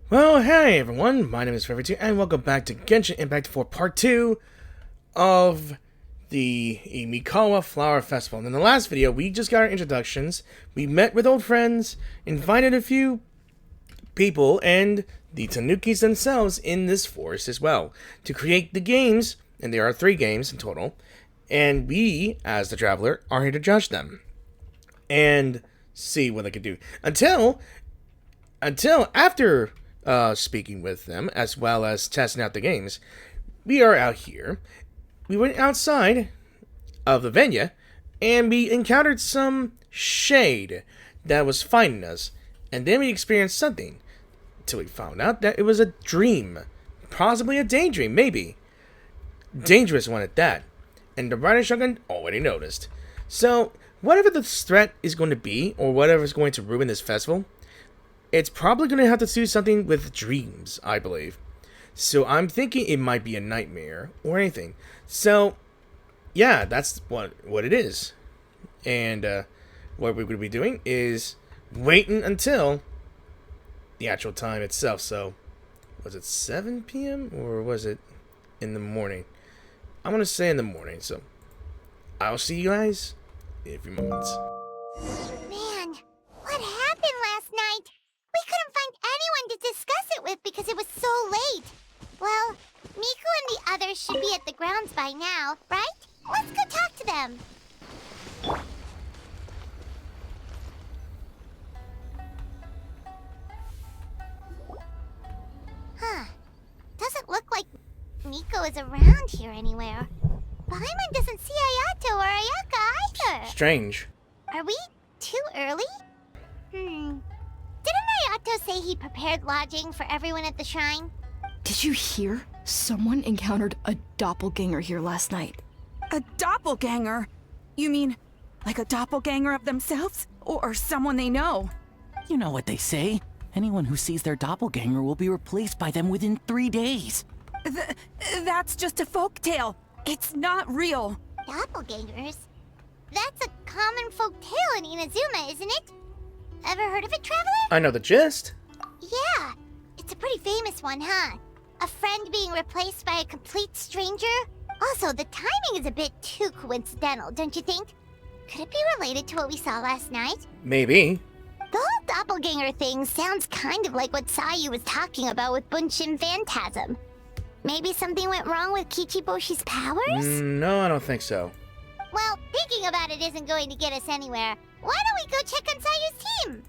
Well, hey everyone, my name is Forever2 and welcome back to Genshin Impact for part 2 of the Mikawa Flower Festival. And in the last video, we just got our introductions, we met with old friends, invited a few people and the Tanukis themselves in this forest as well, to create the games, and there are 3 games in total, and we, as the Traveler, are here to judge them, and see what they can do. Until after speaking with them, as well as testing out the games, we are out here. We went outside of the venue, and we encountered some shade that was finding us. And then we experienced something, until we found out that it was a dream. Possibly a daydream, maybe. Dangerous one at that. And the Rider Shogun already noticed. So, whatever the threat is going to be, or whatever is going to ruin this festival, it's probably going to have to do something with dreams, I believe. So I'm thinking it might be a nightmare or anything. So, yeah, that's what it is. And what we're going to be doing is waiting until the actual time itself. So, was it 7 p.m. or was it in the morning? I'm going to say in the morning. So, I'll see you guys in a few moments. Man, what happened last night? We couldn't find anyone to discuss it with because it was so late. Well, Miku and the others should be at the grounds by now, right? Let's go talk to them. Huh. Doesn't look like Miku is around here anywhere. Paimon doesn't see Ayato or Ayaka either. Strange. Are we too early? Didn't Ayato say he prepared lodging for everyone at the shrine? Did you hear? Someone encountered a doppelganger here last night. A doppelganger? You mean, like a doppelganger of themselves? Or someone they know? You know what they say. Anyone who sees their doppelganger will be replaced by them within 3 days. That's just a folktale. It's not real. Doppelgangers? That's a common folk tale in Inazuma, isn't it? Ever heard of it, Traveler? I know the gist. Yeah, it's a pretty famous one, huh? A friend being replaced by a complete stranger? Also, the timing is a bit too coincidental, don't you think? Could it be related to what we saw last night? Maybe. The whole doppelganger thing sounds kind of like what Sayu was talking about with Bunshin Phantasm. Maybe something went wrong with Kichiboshi's powers? No, I don't think so. Well, thinking about it isn't going to get us anywhere. Why don't we go check on Sayu's team?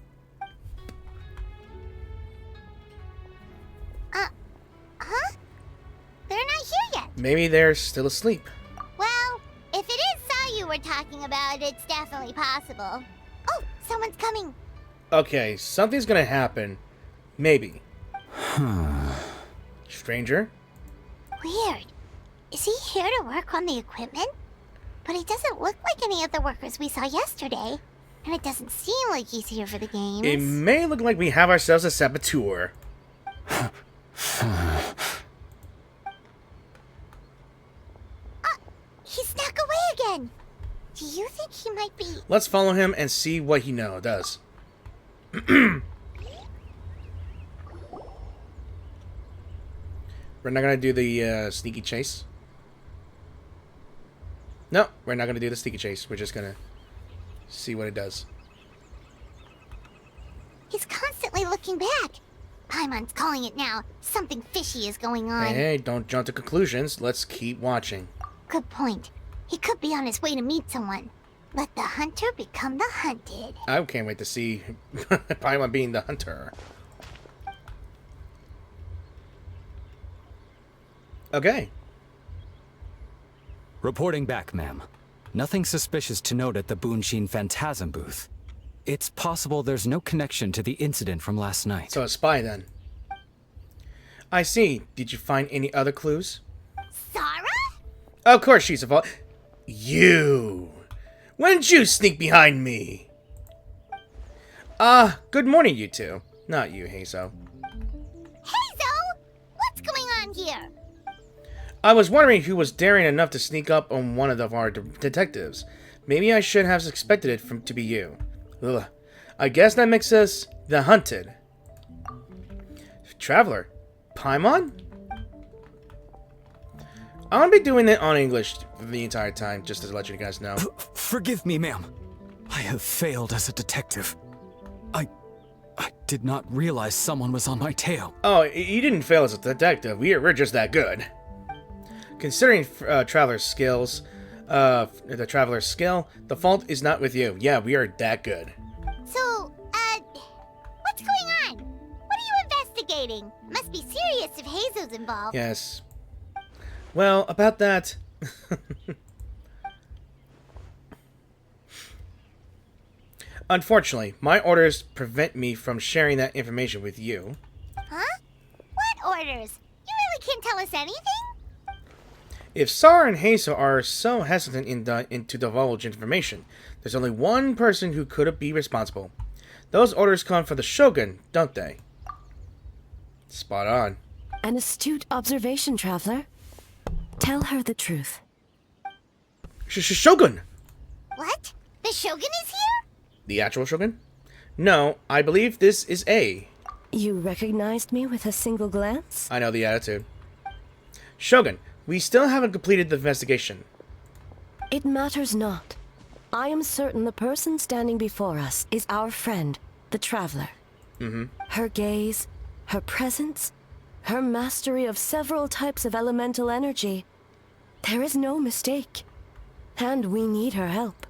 Huh? They're not here yet. Maybe they're still asleep. Well, if it is Sayu we're talking about, it's definitely possible. Oh, someone's coming. Okay, something's gonna happen. Maybe. Stranger? Weird. Is he here to work on the equipment? But he doesn't look like any of the workers we saw yesterday. And it doesn't seem like he's here for the games. It may look like we have ourselves a saboteur. He snuck away again. Do you think he might be... Let's follow him and see what he does. We're not gonna do the sneaky chase. No, we're not gonna do the sneaky chase. We're just gonna see what it does. He's constantly looking back. Paimon's calling it now. Something fishy is going on. Hey, don't jump to conclusions. Let's keep watching. Good point. He could be on his way to meet someone. Let the hunter become the hunted. I can't wait to see Paimon being the hunter. Okay. Reporting back, ma'am. Nothing suspicious to note at the Bunshin Phantasm booth. It's possible there's no connection to the incident from last night. So a spy then. I see. Did you find any other clues? Sarah? Of course she's a fault. You! When did you sneak behind me? Good morning, you two. Not you, Heizo. Heizo! What's going on here? I was wondering who was daring enough to sneak up on one of our detectives. Maybe I should have expected it to be you. Ugh. I guess that makes us the hunted. Traveler. Paimon? I'm gonna be doing it on English the entire time, just to let you guys know. Forgive me, ma'am. I have failed as a detective. I did not realize someone was on my tail. Oh, you didn't fail as a detective. We're just that good. Considering Traveler's skills, the Traveler's skill, the fault is not with you. Yeah, we are that good. So, what's going on? What are you investigating? Must be serious if Hazo's involved. Yes. Well, about that... Unfortunately, my orders prevent me from sharing that information with you. Huh? What orders? You really can't tell us anything? If Sara and Hazel are so hesitant to divulge information, there's only one person who could be responsible. Those orders come from the Shogun, don't they? Spot on. An astute observation, Traveler. Tell her the truth. Shogun! What? The Shogun is here? The actual Shogun? No, I believe this is A. You recognized me with a single glance? I know the attitude. Shogun, we still haven't completed the investigation. It matters not. I am certain the person standing before us is our friend, the Traveler. Her gaze, her presence, her mastery of several types of elemental energy. There is no mistake. And we need her help.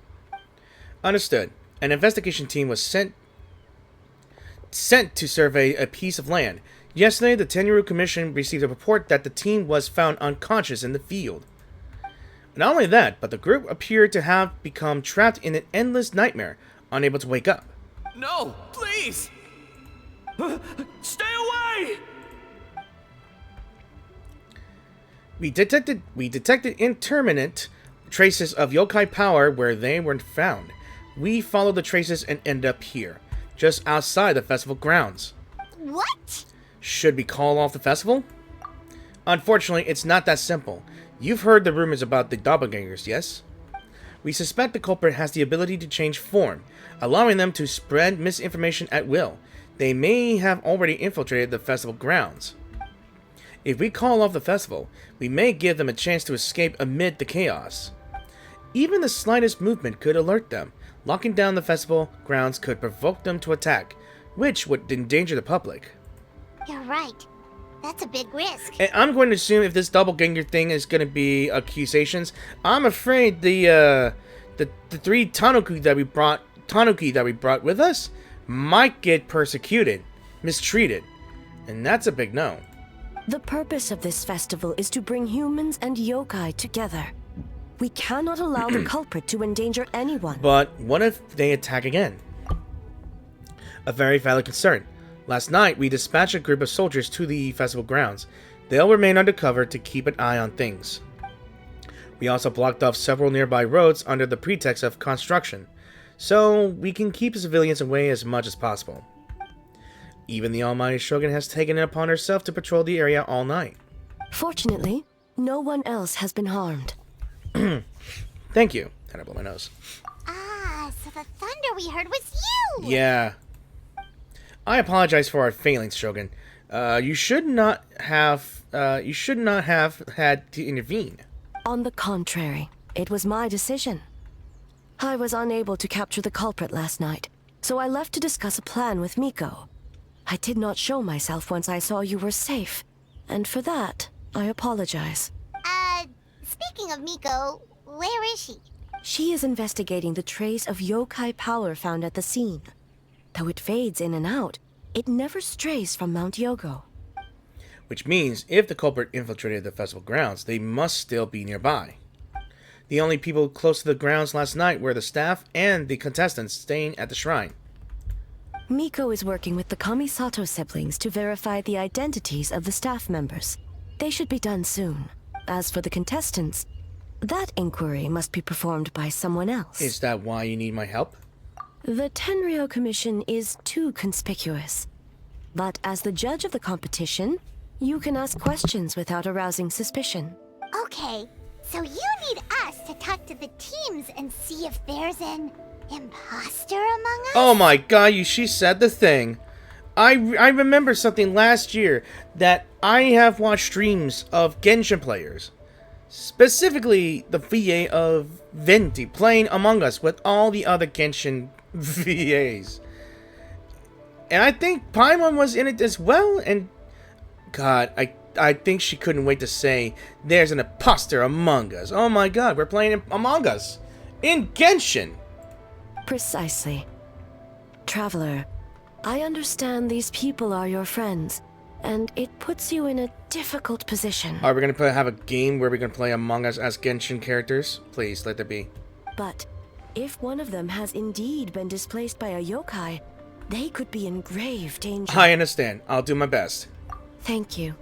Understood. An investigation team was sent to survey a piece of land. Yesterday, the Tenryou Commission received a report that the team was found unconscious in the field. Not only that, but the group appeared to have become trapped in an endless nightmare, unable to wake up. No, please! Stay away! We detected intermittent traces of yokai power where they were found. We followed the traces and ended up here, just outside the festival grounds. What? Should we call off the festival? Unfortunately, it's not that simple. You've heard the rumors about the Doppelgangers, yes? We suspect the culprit has the ability to change form, allowing them to spread misinformation at will. They may have already infiltrated the festival grounds. If we call off the festival, we may give them a chance to escape amid the chaos. Even the slightest movement could alert them. Locking down the festival grounds could provoke them to attack, which would endanger the public. You're right. That's a big risk. And I'm going to assume if this doppelganger thing is going to be accusations, I'm afraid the three tanuki that we brought with us might get persecuted, mistreated, and that's a big no. The purpose of this festival is to bring humans and yokai together. We cannot allow the culprit to endanger anyone. But what if they attack again? A very valid concern. Last night, we dispatched a group of soldiers to the festival grounds. They'll remain undercover to keep an eye on things. We also blocked off several nearby roads under the pretext of construction, so we can keep civilians away as much as possible. Even the almighty Shogun has taken it upon herself to patrol the area all night. Fortunately, no one else has been harmed. Thank you. And I blow my nose. Ah, so the thunder we heard was you! Yeah. I apologize for our failings, Shogun. You should not have had to intervene. On the contrary, it was my decision. I was unable to capture the culprit last night, so I left to discuss a plan with Miko. I did not show myself once I saw you were safe, and for that, I apologize. Speaking of Miko, where is she? She is investigating the trace of yokai power found at the scene. Though it fades in and out, it never strays from Mount Yogo. Which means, if the culprit infiltrated the festival grounds, they must still be nearby. The only people close to the grounds last night were the staff and the contestants staying at the shrine. Miko is working with the Kamisato siblings to verify the identities of the staff members. They should be done soon. As for the contestants, that inquiry must be performed by someone else. Is that why you need my help? The Tenryou Commission is too conspicuous. But as the judge of the competition, you can ask questions without arousing suspicion. Okay, so you need us to talk to the teams and see if there's an imposter among us? Oh my god, she said the thing. I remember something last year that I have watched streams of Genshin players. Specifically, the VA of Venti playing Among Us with all the other Genshin VAs. And I think Paimon was in it as well, and God, I think she couldn't wait to say, there's an imposter among us. Oh my God, we're playing Among Us in Genshin. Precisely. Traveler, I understand these people are your friends, and it puts you in a difficult position. Are we going to have a game where we're going to play Among Us as Genshin characters? Please, let there be. But if one of them has indeed been displaced by a yokai, they could be in grave danger. I understand. I'll do my best. Thank you.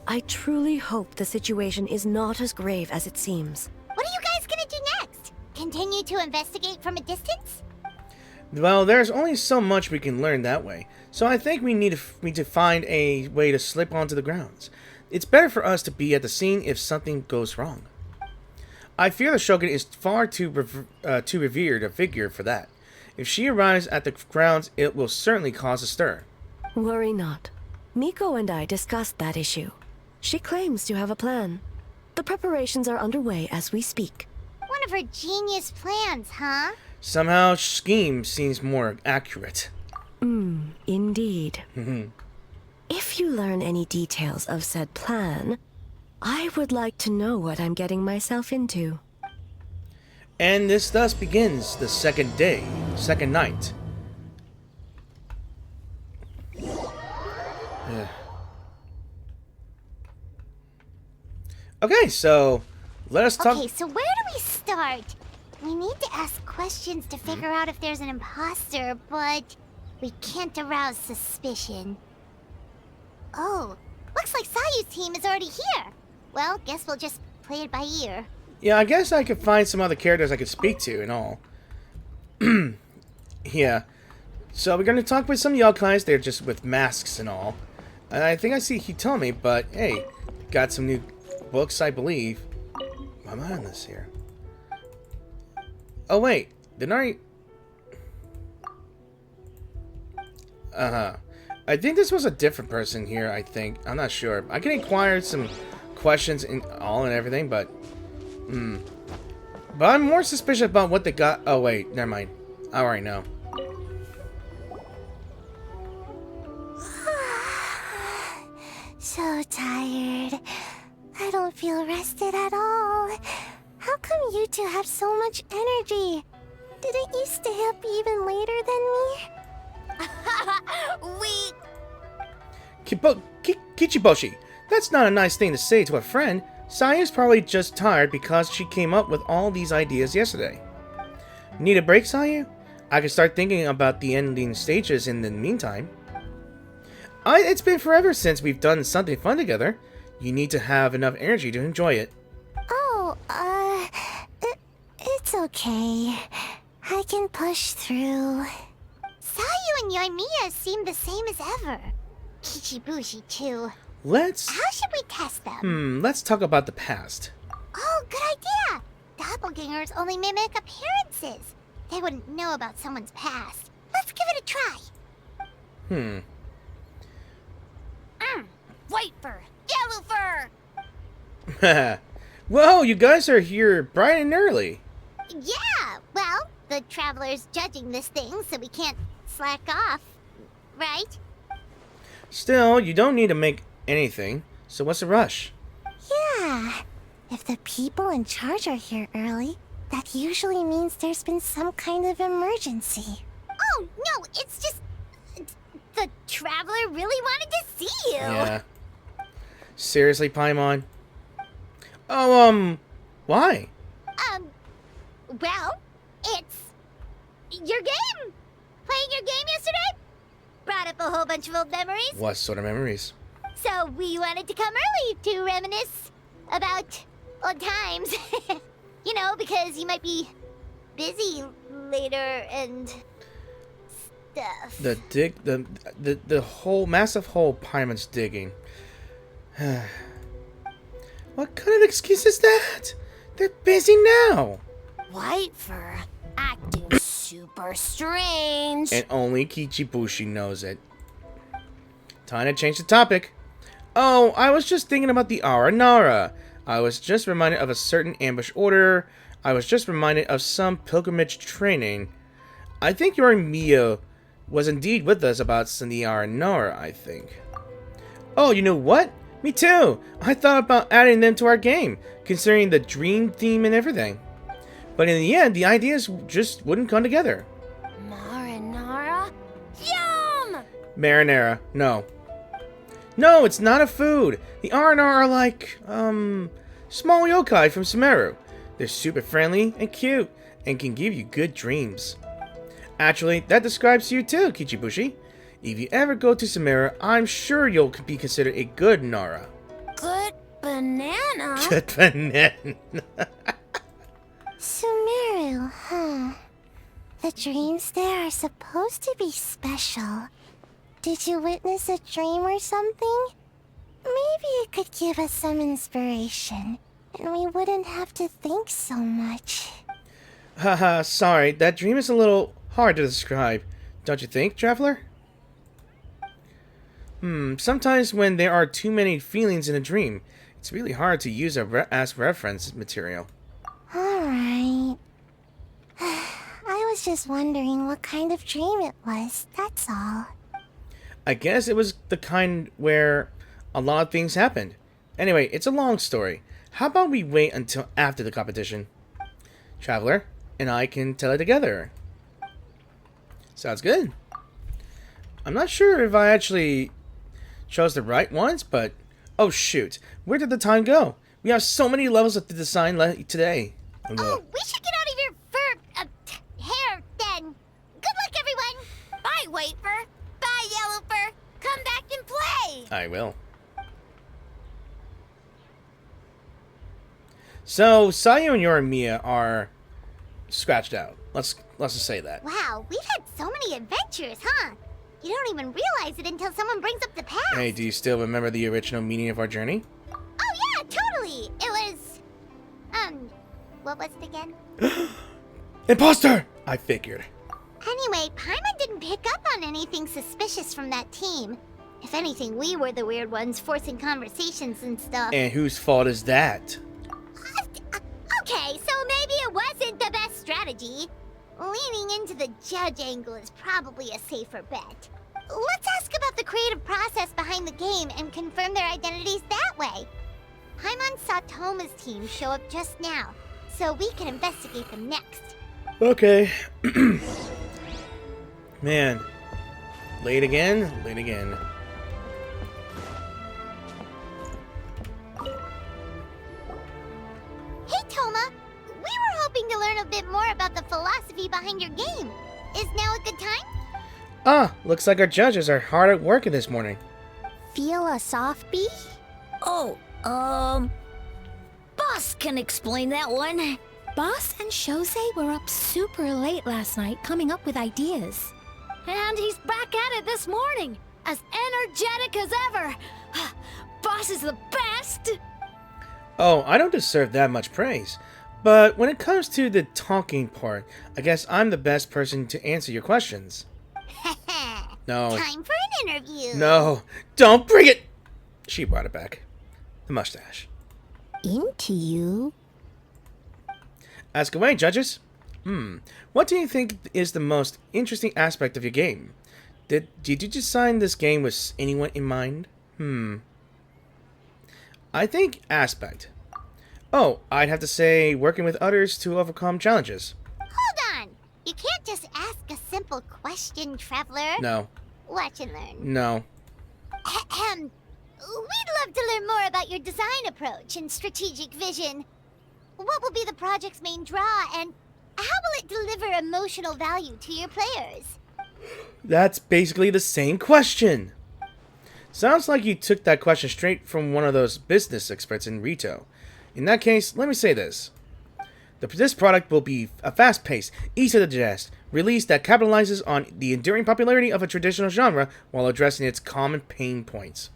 I truly hope the situation is not as grave as it seems. What are you guys gonna do next? Continue to investigate from a distance? Well, there's only so much we can learn that way, so I think we need to find a way to slip onto the grounds. It's better for us to be at the scene if something goes wrong. I fear the Shogun is far too revered a figure for that. If she arrives at the grounds, it will certainly cause a stir. Worry not. Miko and I discussed that issue. She claims to have a plan. The preparations are underway as we speak. One of her genius plans, huh? Somehow, scheme seems more accurate. Indeed. If you learn any details of said plan, I would like to know what I'm getting myself into. And this thus begins the second night. Yeah. Okay, so let us talk. Okay, so where do we start? We need to ask questions to figure out if there's an imposter, but we can't arouse suspicion. Oh, looks like Sayu's team is already here. Well, guess we'll just play it by ear. Yeah, I guess I could find some other characters I could speak to and all. Yeah. So we're going to talk with some yokais. They're just with masks and all. And I think I see Hitomi, but hey, got some new books, I believe. Why am I on this here? Oh, wait. Didn't I... I think this was a different person here, I think. I'm not sure. I can inquire some questions and all and everything, but... But I'm more suspicious about what they got... Oh, wait. Never mind. I already know. So tired. I don't feel rested at all. How come you two have so much energy? Didn't you stay up even later than me? Kichiboshi, that's not a nice thing to say to a friend. Sayu's probably just tired because she came up with all these ideas yesterday. Need a break, Sayu? I can start thinking about the ending stages in the meantime. It's been forever since we've done something fun together. You need to have enough energy to enjoy it. Oh, it's okay. I can push through. Sayu and Yoimiya seem the same as ever. Kichibushi too. How should we test them? Let's talk about the past. Oh, good idea! Doppelgangers only mimic appearances. They wouldn't know about someone's past. Let's give it a try. White fur, yellow fur. Whoa, you guys are here bright and early. Yeah, well, the traveler's judging this thing, so we can't slack off, right? Still, you don't need to make anything, so what's the rush? Yeah, if the people in charge are here early, that usually means there's been some kind of emergency. Oh, no, it's just... the traveler really wanted to see you. Yeah. Seriously, Paimon? Oh, why? Well, it's... your game! Playing your game yesterday? Brought up a whole bunch of old memories. What sort of memories? So we wanted to come early to reminisce about old times. You know, because you might be busy later and stuff. The whole massive hole Paimon's digging. What kind of excuse is that? They're busy now. White fur acting super strange. And only Kichibushi knows it. Time to change the topic. Oh, I was just thinking about the Aranara. I was just reminded of a certain ambush order. I was just reminded of some pilgrimage training. I think your Mia was indeed with us about the Aranara, I think. Oh, you know what? Me too! I thought about adding them to our game, considering the dream theme and everything. But in the end, the ideas just wouldn't come together. Marinara? Yum! Marinara, no. No, it's not a food. The Aranara are like, small yokai from Sumeru. They're super friendly and cute, and can give you good dreams. Actually, that describes you too, Kichibushi. If you ever go to Sumeru, I'm sure you'll be considered a good Nara. Good banana? Good banana. Sumeru, huh? The dreams there are supposed to be special. Did you witness a dream or something? Maybe it could give us some inspiration, and we wouldn't have to think so much. Haha, sorry, that dream is a little hard to describe. Don't you think, Traveler? Sometimes when there are too many feelings in a dream, it's really hard to use as reference material. Alright. I was just wondering what kind of dream it was, that's all. I guess it was the kind where a lot of things happened. Anyway, it's a long story. How about we wait until after the competition? Traveler and I can tell it together. Sounds good. I'm not sure if I actually chose the right ones, but... Oh shoot, where did the time go? We have so many levels of the design today. Oh, we should get out of your hair then. Good luck, everyone. Bye, White Fur. Bye, Yellow Fur. Come back and play. I will. So, Sayu and Yorimiya are scratched out. Let's just say that. Wow, we've had so many adventures, huh? You don't even realize it until someone brings up the past. Hey, do you still remember the original meaning of our journey? Oh yeah, totally. It was, what was it again? Imposter! I figured. Anyway, Paimon didn't pick up on anything suspicious from that team. If anything, we were the weird ones forcing conversations and stuff. And whose fault is that? Okay, so maybe it wasn't the best strategy. Leaning into the judge angle is probably a safer bet. Let's ask about the creative process behind the game and confirm their identities that way. Paimon saw Toma's team show up just now, so we can investigate them next. Okay. Man. Late again? Late again. Hey, Toma! We were hoping to learn a bit more about the philosophy behind your game. Is now a good time? Looks like our judges are hard at work this morning. Philosophy? Oh, Boss can explain that one. Boss and Shosei were up super late last night coming up with ideas. And he's back at it this morning, as energetic as ever. Boss is the best! Oh, I don't deserve that much praise. But when it comes to the talking part, I guess I'm the best person to answer your questions. No. Time for an interview. No, don't bring it! She brought it back. The mustache. Into you? Ask away, judges. What do you think is the most interesting aspect of your game? Did you design this game with anyone in mind? I think aspect. Oh, I'd have to say working with others to overcome challenges. Hold on! You can't just ask a simple question, Traveler. No. Watch and learn. No. Ahem. We'd love to learn more about your design approach and strategic vision. What will be the project's main draw, and how will it deliver emotional value to your players? That's basically the same question. Sounds like you took that question straight from one of those business experts in Rito. In that case, let me say this. This product will be a fast-paced, easy-to-digest release that capitalizes on the enduring popularity of a traditional genre while addressing its common pain points.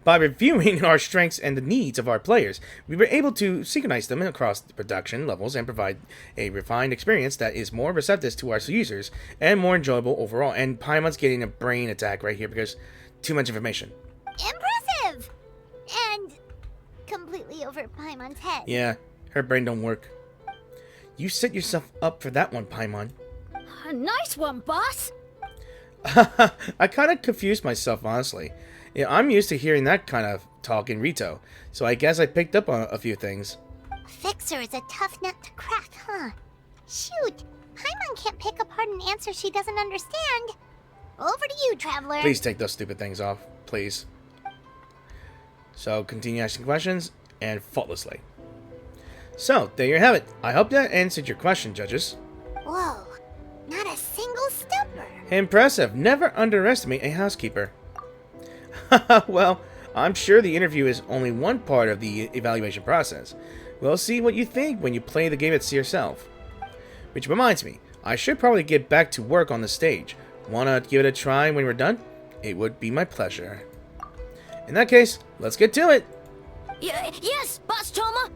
By reviewing our strengths and the needs of our players, we were able to synchronize them across the production levels and provide a refined experience that is more receptive to our users and more enjoyable overall. And Paimon's getting a brain attack right here because too much information. Impressive! And completely over Paimon's head. Yeah, her brain don't work. You set yourself up for that one, Paimon. Nice one, boss. I kind of confused myself, honestly. Yeah, I'm used to hearing that kind of talk in Rito, so I guess I picked up on a few things. Fixer is a tough nut to crack, huh? Shoot, Paimon can't pick apart an answer she doesn't understand. Over to you, Traveler. Please take those stupid things off, please. So, continue asking questions, and faultlessly. So, there you have it. I hope that answered your question, judges. Whoa, not a single stumper. Impressive. Never underestimate a housekeeper. Well, I'm sure the interview is only one part of the evaluation process. We'll see what you think when you play the game yourself. Which reminds me, I should probably get back to work on the stage. Wanna give it a try when we're done? It would be my pleasure. In that case, let's get to it! Yes, Boss Toma.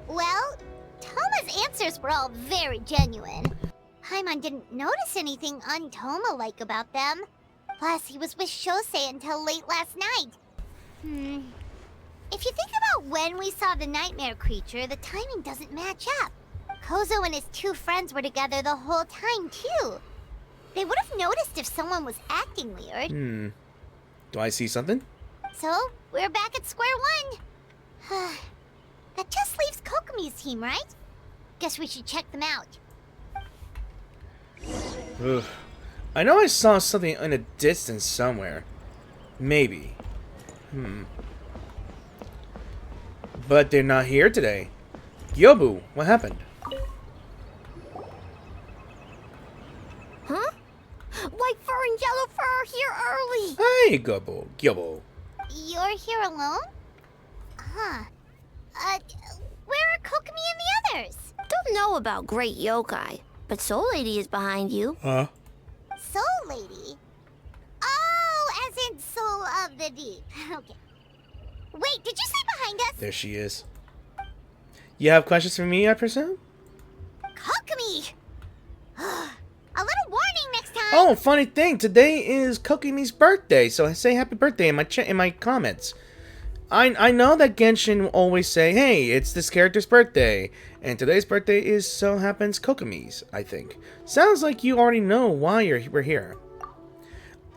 Well, Toma's answers were all very genuine. Paimon didn't notice anything un-Toma-like about them. Plus, he was with Shosei until late last night. If you think about when we saw the nightmare creature, the timing doesn't match up. Kozo and his two friends were together the whole time, too. They would have noticed if someone was acting weird. Do I see something? So, we're back at square one. That just leaves Kokomi's team, right? Guess we should check them out. Ugh. I know I saw something in a distance somewhere. Maybe. But they're not here today. Gyobu, what happened? Huh? White fur and yellow fur are here early. Hey, Gyobu. You're here alone? Huh. Where are Kokomi and the others? Don't know about Great Yokai, but Soul Lady is behind you. Huh? Soul Lady? Oh, as in Soul of the Deep. Okay. Wait, did you say behind us? There she is. You have questions for me, I presume? Kokomi! A little warning next time. Oh, funny thing, today is Kokomi's birthday, so say happy birthday in my comments. I know that Genshin will always say, hey, it's this character's birthday, and today's birthday is so happens Kokomi's, I think. Sounds like you already know why we're here.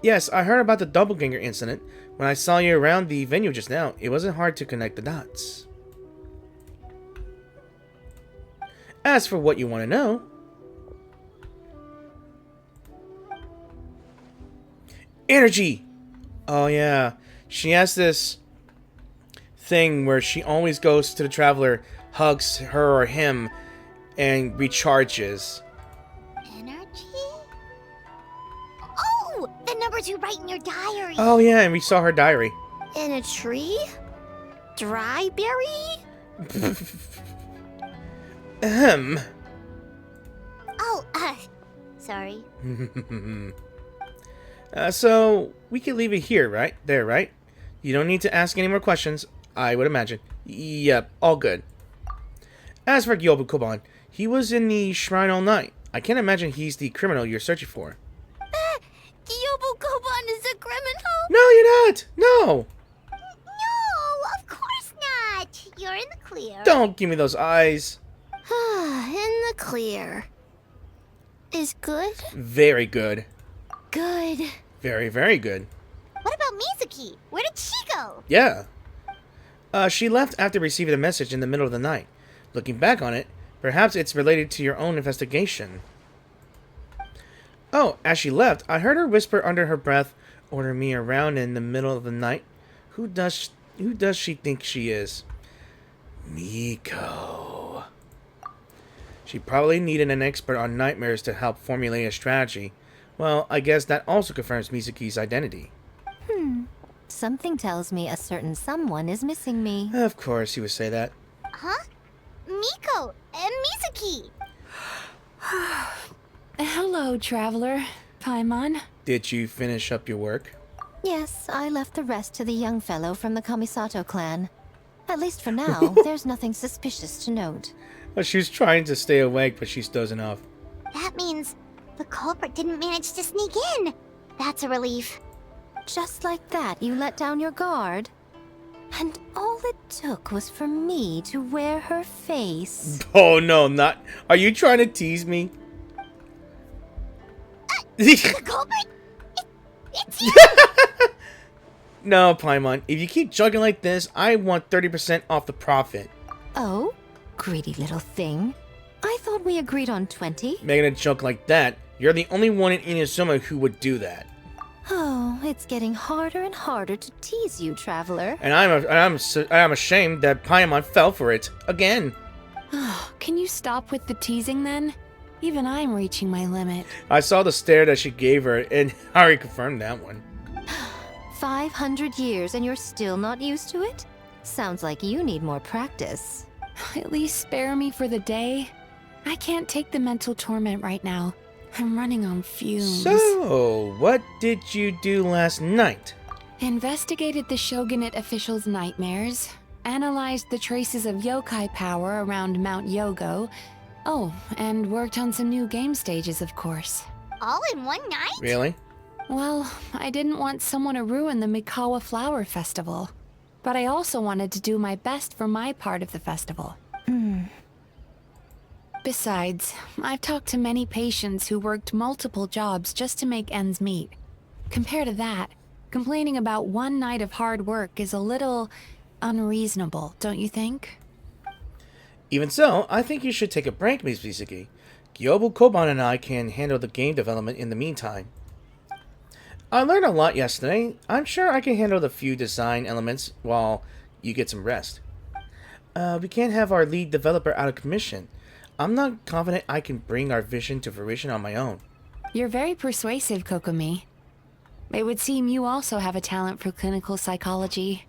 Yes, I heard about the Doppelganger incident. When I saw you around the venue just now, it wasn't hard to connect the dots. As for what you want to know... Energy! Oh yeah, she has this thing where she always goes to the Traveler, hugs her or him, and recharges. Energy? Oh, the numbers you write in your diary. Oh yeah, and we saw her diary. In a tree? Dryberry? Ahem. Oh, sorry. So, we can leave it here, right? There, right? You don't need to ask any more questions, I would imagine. Yep, all good. As for Gyobu Koban, he was in the shrine all night. I can't imagine he's the criminal you're searching for. Gyobu Koban is a criminal? No, you're not! No! No, of course not. You're in the clear. Don't give me those eyes. In the clear. Is good? Very good. Good. Very, very good. What about Mizuki? Where did she go? Yeah. She left after receiving a message in the middle of the night. Looking back on it, perhaps it's related to your own investigation. Oh, as she left, I heard her whisper under her breath, order me around in the middle of the night. Who does she think she is? Miko. She probably needed an expert on nightmares to help formulate a strategy. Well, I guess that also confirms Mizuki's identity. Something tells me a certain someone is missing me. Of course, he would say that. Huh? Miko and Mizuki. Hello, Traveler. Paimon. Did you finish up your work? Yes, I left the rest to the young fellow from the Kamisato clan. At least for now, there's nothing suspicious to note. Well, she's trying to stay awake, but she's dozing off. That means The culprit didn't manage to sneak in. That's a relief. Just like that, you let down your guard? And all it took was for me to wear her face. Oh no, not. Are you trying to tease me? The culprit? It's you! No, Paimon. If you keep jogging like this, I want 30% off the profit. Oh? Greedy little thing. I thought we agreed on 20. Making a joke like that, you're the only one in Inazuma who would do that. Oh, it's getting harder and harder to tease you, Traveler. And I'm ashamed that Paimon fell for it again. Can you stop with the teasing then? Even I'm reaching my limit. I saw the stare that she gave her, and Hari confirmed that one. 500 years and you're still not used to it? Sounds like you need more practice. At least spare me for the day. I can't take the mental torment right now. I'm running on fumes. So, what did you do last night? Investigated the Shogunate officials' nightmares, analyzed the traces of yokai power around Mount Yogo. Oh, and worked on some new game stages, of course. All in one night? Really? Well, I didn't want someone to ruin the Mikawa Flower Festival. But I also wanted to do my best for my part of the festival. Besides, I've talked to many patients who worked multiple jobs just to make ends meet. Compared to that, complaining about one night of hard work is a little unreasonable, don't you think? Even so, I think you should take a break, Ms. Mizuki. Gyobu Koban and I can handle the game development in the meantime. I learned a lot yesterday. I'm sure I can handle the few design elements while you get some rest. We can't have our lead developer out of commission. I'm not confident I can bring our vision to fruition on my own. You're very persuasive, Kokomi. It would seem you also have a talent for clinical psychology.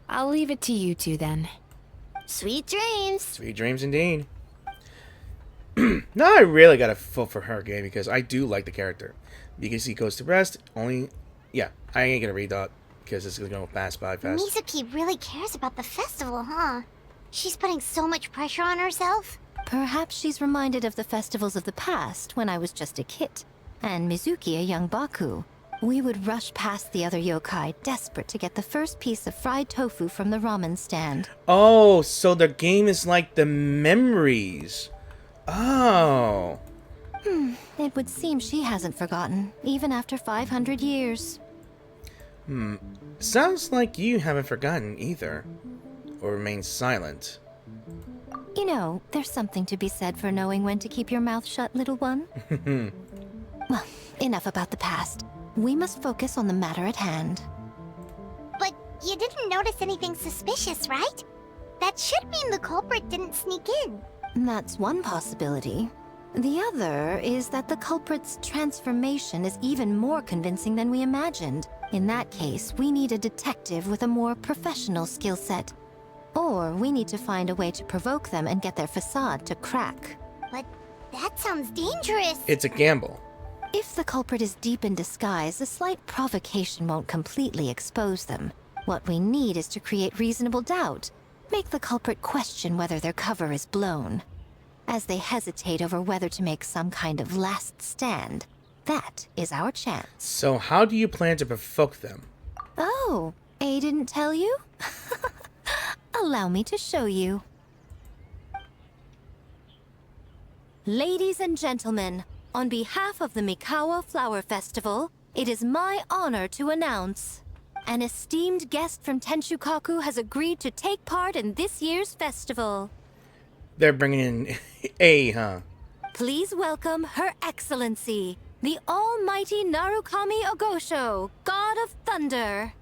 I'll leave it to you two then. Sweet dreams. Sweet dreams indeed. Now I really gotta vote for her game because I do like the character. Because he goes to rest, only... Yeah, I ain't gonna read that because it's gonna go pass by fast. Mizuki really cares about the festival, huh? She's putting so much pressure on herself. Perhaps she's reminded of the festivals of the past when I was just a kid, and Mizuki a young Baku. We would rush past the other yokai, desperate to get the first piece of fried tofu from the ramen stand. Oh, so the game is like the memories. Oh. It would seem she hasn't forgotten, even after 500 years. Sounds like you haven't forgotten either. Or remain silent. You know, there's something to be said for knowing when to keep your mouth shut, little one. Well, enough about the past. We must focus on the matter at hand. But you didn't notice anything suspicious, right? That should mean the culprit didn't sneak in. That's one possibility. The other is that the culprit's transformation is even more convincing than we imagined. In that case, we need a detective with a more professional skill set. Or we need to find a way to provoke them and get their facade to crack. But that sounds dangerous. It's a gamble. If the culprit is deep in disguise, a slight provocation won't completely expose them. What we need is to create reasonable doubt. Make the culprit question whether their cover is blown. As they hesitate over whether to make some kind of last stand, that is our chance. So how do you plan to provoke them? Oh, A didn't tell you? Allow me to show you. Ladies and gentlemen, on behalf of the Mikawa Flower Festival, it is my honor to announce an esteemed guest from Tenshukaku has agreed to take part in this year's festival. They're bringing in A, huh? Please welcome Her Excellency, the Almighty Narukami Ogosho, God of Thunder.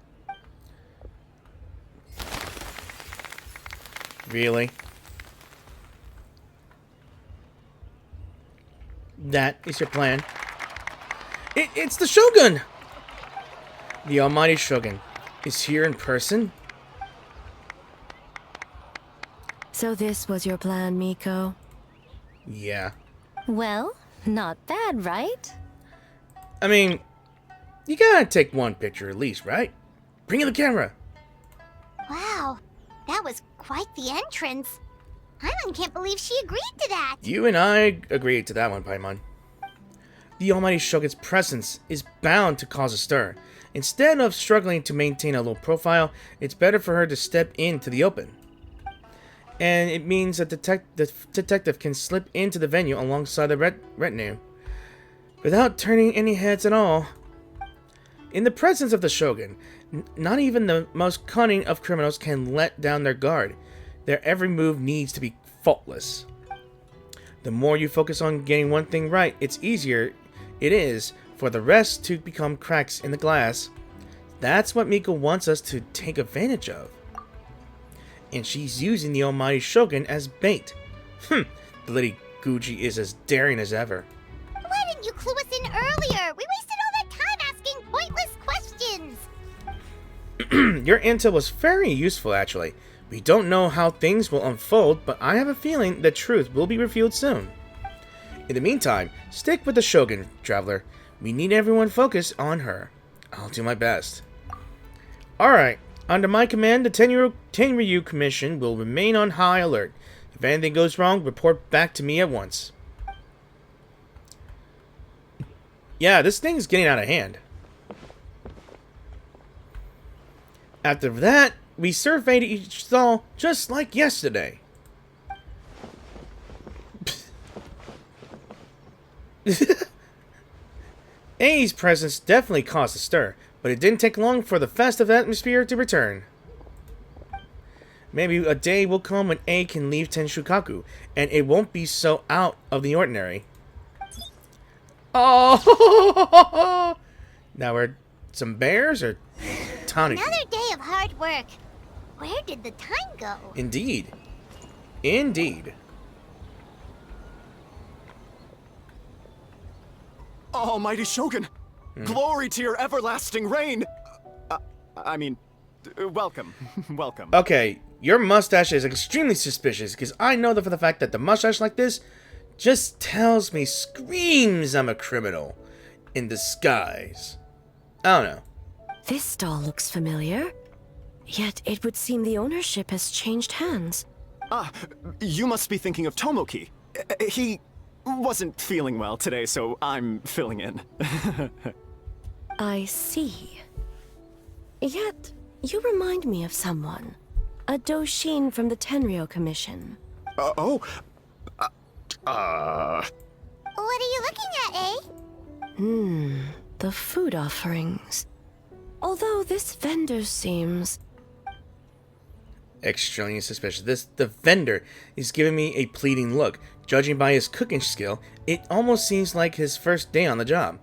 Really? That is your plan? It's the Shogun! The Almighty Shogun is here in person? So this was your plan, Miko? Yeah. Well, not bad, right? I mean, you gotta take one picture at least, right? Bring in the camera. Wow, that was quite the entrance. Paimon can't believe she agreed to that. You and I agreed to that one, Paimon. The Almighty Shogun's presence is bound to cause a stir. Instead of struggling to maintain a low profile, it's better for her to step into the open. And it means that the detective can slip into the venue alongside the retinue, without turning any heads at all. In the presence of the Shogun, not even the most cunning of criminals can let down their guard. Their every move needs to be faultless. The more you focus on getting one thing right, it's easier it is for the rest to become cracks in the glass. That's what Mika wants us to take advantage of. And she's using the Almighty Shogun as bait. The Lady Guji is as daring as ever. Why didn't you clue us in earlier? We wasted all that time asking pointless questions. Your intel was very useful, actually. We don't know how things will unfold, but I have a feeling the truth will be revealed soon. In the meantime, stick with the Shogun, Traveler. We need everyone focused on her. I'll do my best. Alright, under my command, the Tenryu Commission will remain on high alert. If anything goes wrong, report back to me at once. Yeah, this thing's getting out of hand. After that, we surveyed each stall just like yesterday. A's presence definitely caused a stir, but it didn't take long for the festive atmosphere to return. Maybe a day will come when A can leave Tenshukaku, and it won't be so out of the ordinary. Oh! Now we're some bears or tonic? Another day of hard work. Where did the time go? Indeed. Indeed. Almighty Shogun! Glory to your everlasting reign! Welcome. Welcome. Okay, your mustache is extremely suspicious, because I know that for the fact that the mustache like this just tells me, screams I'm a criminal in disguise. I don't know. This stall looks familiar. Yet it would seem the ownership has changed hands. Ah, you must be thinking of Tomoki. He wasn't feeling well today, so I'm filling in. I see. Yet, you remind me of someone. A Doshin from the Tenryo Commission. What are you looking at, eh? The food offerings. Although this vendor seems... extremely suspicious. The vendor is giving me a pleading look. Judging by his cooking skill, it almost seems like his first day on the job.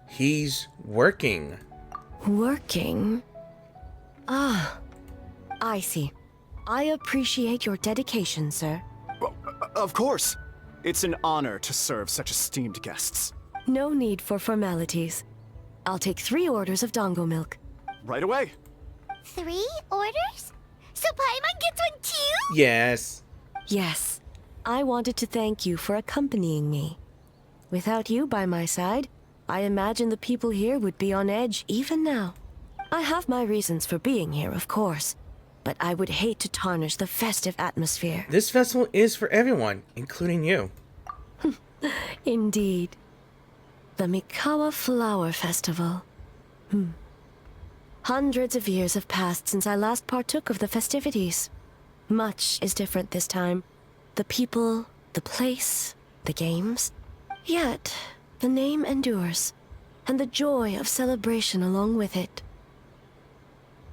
He's working. Working? Ah, I see. I appreciate your dedication, sir. Of course. It's an honor to serve such esteemed guests. No need for formalities. I'll take 3 orders of dongo milk. Right away. 3 orders? So Paimon gets one too? Yes. Yes. I wanted to thank you for accompanying me. Without you by my side, I imagine the people here would be on edge even now. I have my reasons for being here, of course, but I would hate to tarnish the festive atmosphere. This festival is for everyone, including you. Indeed. The Mikawa Flower Festival. Hundreds of years have passed since I last partook of the festivities. Much is different this time. The people, the place, the games. Yet, the name endures, and the joy of celebration along with it.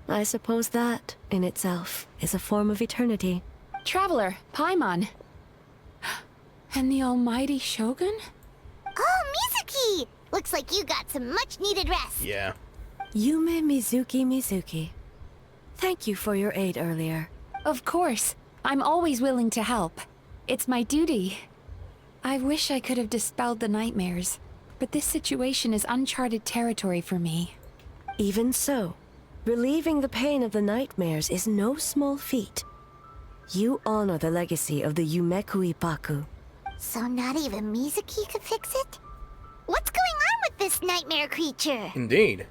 I suppose that, in itself, is a form of eternity. Traveler, Paimon. And the Almighty Shogun? Oh, Mizuki! Looks like you got some much-needed rest. Yeah. Yume Mizuki. Thank you for your aid earlier. Of course. I'm always willing to help. It's my duty. I wish I could have dispelled the nightmares, but this situation is uncharted territory for me. Even so, relieving the pain of the nightmares is no small feat. You honor the legacy of the Yumeku Ippaku. So not even Mizuki could fix it? What's going on with this nightmare creature? Indeed.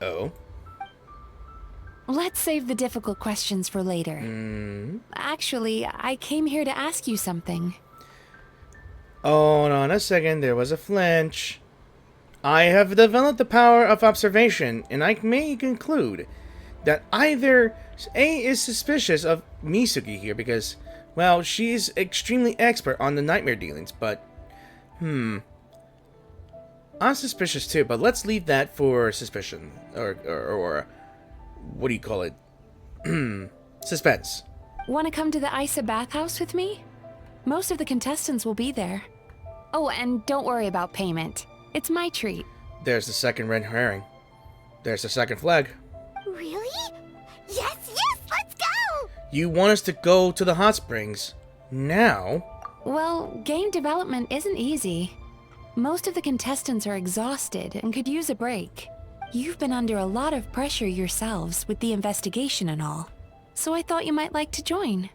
Oh? Let's save the difficult questions for later. Actually, I came here to ask you something. Hold on a second, there was a flinch. I have developed the power of observation, and I may conclude that either A is suspicious of Misuki here because, well, she is extremely expert on the nightmare dealings, but, I'm suspicious too, but let's leave that for suspicion, or what do you call it? Suspense. Want to come to the Isa bathhouse with me? Most of the contestants will be there. Oh, and don't worry about payment. It's my treat. There's the second red herring. There's the second flag. Really? Yes, let's go! You want us to go to the hot springs now? Well, game development isn't easy. Most of the contestants are exhausted and could use a break. You've been under a lot of pressure yourselves with the investigation and all, so I thought you might like to join.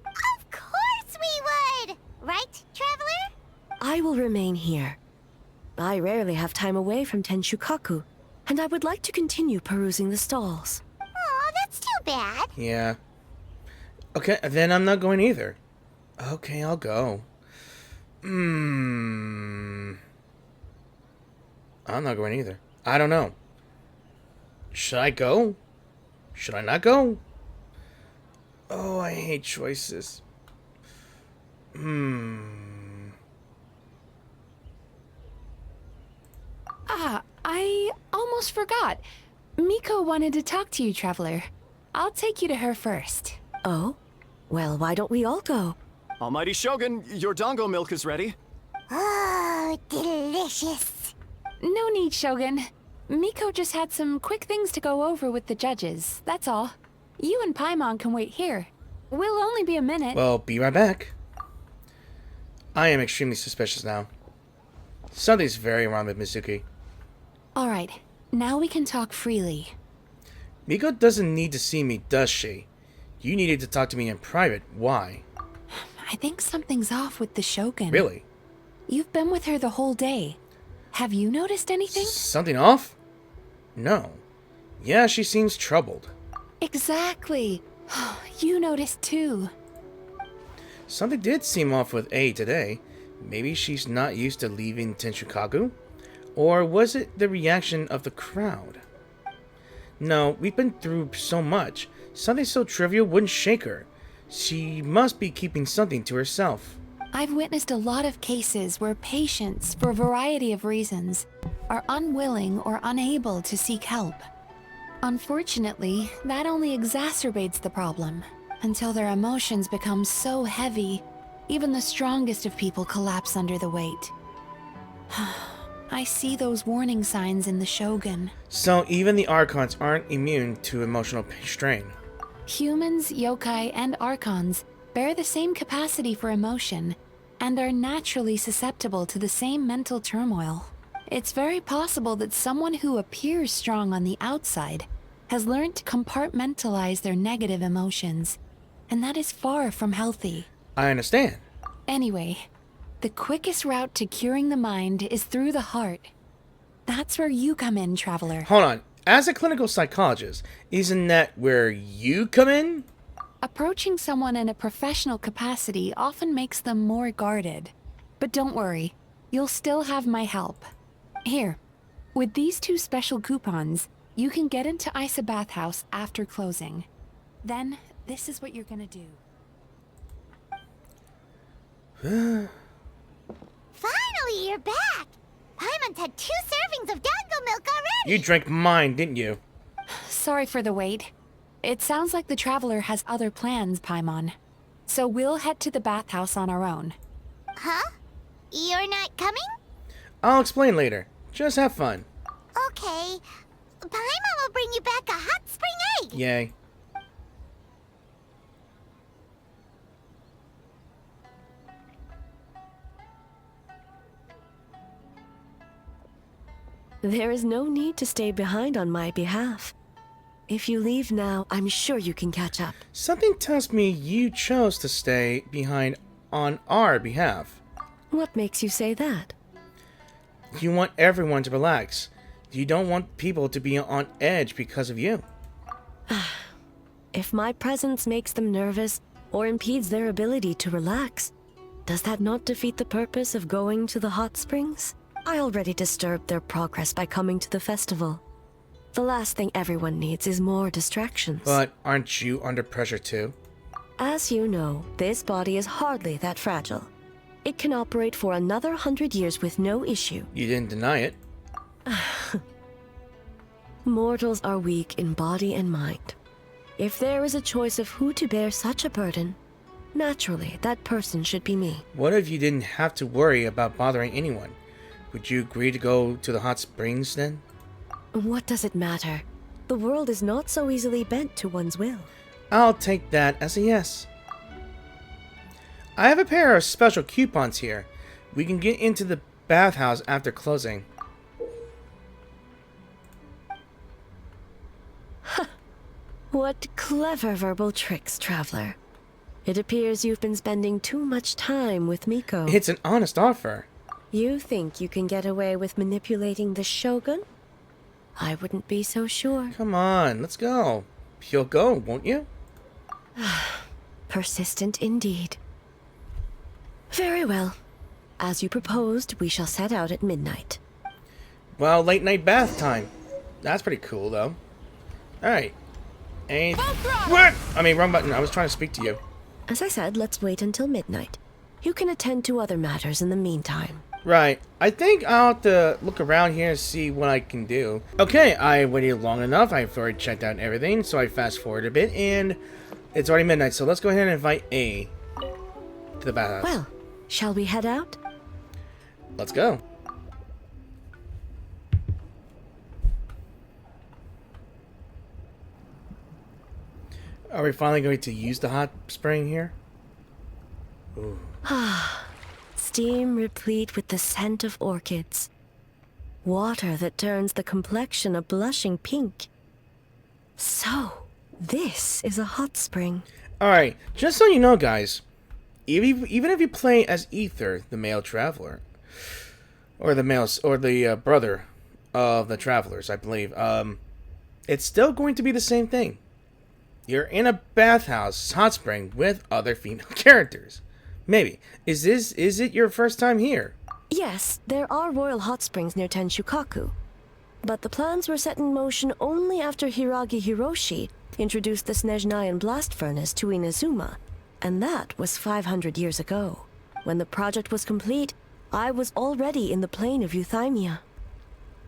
Of course we would! Right, Traveler? I will remain here. I rarely have time away from Tenshukaku, and I would like to continue perusing the stalls. Aw, that's too bad. Yeah. Okay, then I'm not going either. Okay, I'll go. I'm not going either. I don't know. Should I go? Should I not go? Oh, I hate choices. I almost forgot. Miko wanted to talk to you, Traveler. I'll take you to her first. Oh? Well, why don't we all go? Almighty Shogun, your dango milk is ready. Oh, delicious. No need, Shogun. Miko just had some quick things to go over with the judges, that's all. You and Paimon can wait here. We'll only be a minute. Well, be right back. I am extremely suspicious now. Something's very wrong with Mizuki. Alright, now we can talk freely. Miko doesn't need to see me, does she? You needed to talk to me in private. Why? I think something's off with the Shogun. Really? You've been with her the whole day. Have you noticed anything? Something off? No. Yeah, she seems troubled. Exactly. You noticed too. Something did seem off with A today. Maybe she's not used to leaving Tenshukaku? Or was it the reaction of the crowd? No, we've been through so much. Something so trivial wouldn't shake her. She must be keeping something to herself. I've witnessed a lot of cases where patients, for a variety of reasons, are unwilling or unable to seek help. Unfortunately, that only exacerbates the problem, until their emotions become so heavy, even the strongest of people collapse under the weight. I see those warning signs in the Shogun. So even the Archons aren't immune to emotional strain. Humans, yokai, and archons bear the same capacity for emotion, and are naturally susceptible to the same mental turmoil. It's very possible that someone who appears strong on the outside has learned to compartmentalize their negative emotions, and that is far from healthy. I understand. Anyway, the quickest route to curing the mind is through the heart. That's where you come in, Traveler. Hold on. As a clinical psychologist, isn't that where you come in? Approaching someone in a professional capacity often makes them more guarded. But don't worry, you'll still have my help. Here, with these 2 special coupons, you can get into Isa Bathhouse after closing. Then, this is what you're gonna do. Finally, you're back! Paimon's had 2 servings of dango milk already! You drank mine, didn't you? Sorry for the wait. It sounds like the Traveler has other plans, Paimon. So we'll head to the bathhouse on our own. Huh? You're not coming? I'll explain later. Just have fun. Okay. Paimon will bring you back a hot spring egg! Yay. There is no need to stay behind on my behalf. If you leave now, I'm sure you can catch up. Something tells me you chose to stay behind on our behalf. What makes you say that? You want everyone to relax. You don't want people to be on edge because of you. If my presence makes them nervous or impedes their ability to relax, does that not defeat the purpose of going to the hot springs? I already disturbed their progress by coming to the festival. The last thing everyone needs is more distractions. But aren't you under pressure too? As you know, this body is hardly that fragile. It can operate for another 100 years with no issue. You didn't deny it. Mortals are weak in body and mind. If there is a choice of who to bear such a burden, naturally, that person should be me. What if you didn't have to worry about bothering anyone? Would you agree to go to the hot springs then? What does it matter? The world is not so easily bent to one's will. I'll take that as a yes. I have a pair of special coupons here. We can get into the bathhouse after closing. What clever verbal tricks, Traveler. It appears you've been spending too much time with Miko. It's an honest offer. You think you can get away with manipulating the Shogun? I wouldn't be so sure. Come on, let's go. You'll go, won't you? Persistent indeed. Very well. As you proposed, we shall set out at midnight. Well, late night bath time. That's pretty cool, though. Alright. And... What? I mean, wrong button. I was trying to speak to you. As I said, let's wait until midnight. You can attend to other matters in the meantime. Right. I think I'll have to look around here and see what I can do. Okay, I waited long enough. I've already checked out everything, so I fast forward a bit, and it's already midnight, so let's go ahead and invite A to the bathhouse. Well, shall we head out? Let's go. Are we finally going to use the hot spring here? Ooh. Steam replete with the scent of orchids. Water that turns the complexion a blushing pink. So, this is a hot spring. Alright, just so you know, guys, even if you play as Ether, the male traveler, or the brother of the travelers, I believe, it's still going to be the same thing. You're in a bathhouse, hot spring, with other female characters. Maybe. Is it your first time here? Yes, there are royal hot springs near Tenshukaku. But the plans were set in motion only after Hiragi Hiroshi introduced the Snezhnayan blast furnace to Inazuma, and that was 500 years ago. When the project was complete, I was already in the plain of Euthymia.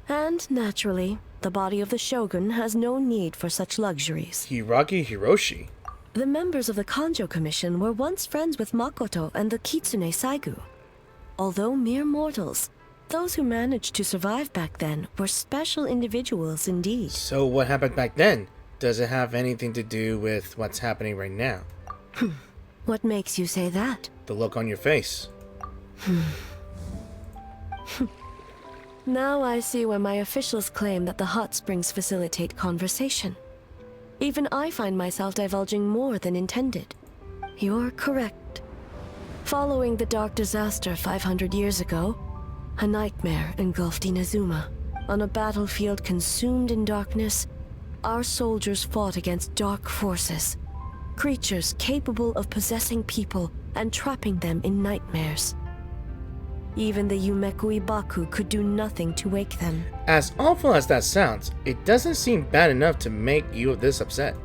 And, naturally, the body of the Shogun has no need for such luxuries. Hiragi Hiroshi? The members of the Kanjo Commission were once friends with Makoto and the Kitsune Saigu. Although mere mortals, those who managed to survive back then were special individuals indeed. So what happened back then? Does it have anything to do with what's happening right now? What makes you say that? The look on your face. Now I see why my officials claim that the hot springs facilitate conversation. Even I find myself divulging more than intended. You're correct. Following the dark disaster 500 years ago, a nightmare engulfed Inazuma. On a battlefield consumed in darkness, our soldiers fought against dark forces, creatures capable of possessing people and trapping them in nightmares. Even the Yumekui Baku could do nothing to wake them. As awful as that sounds, it doesn't seem bad enough to make you this upset.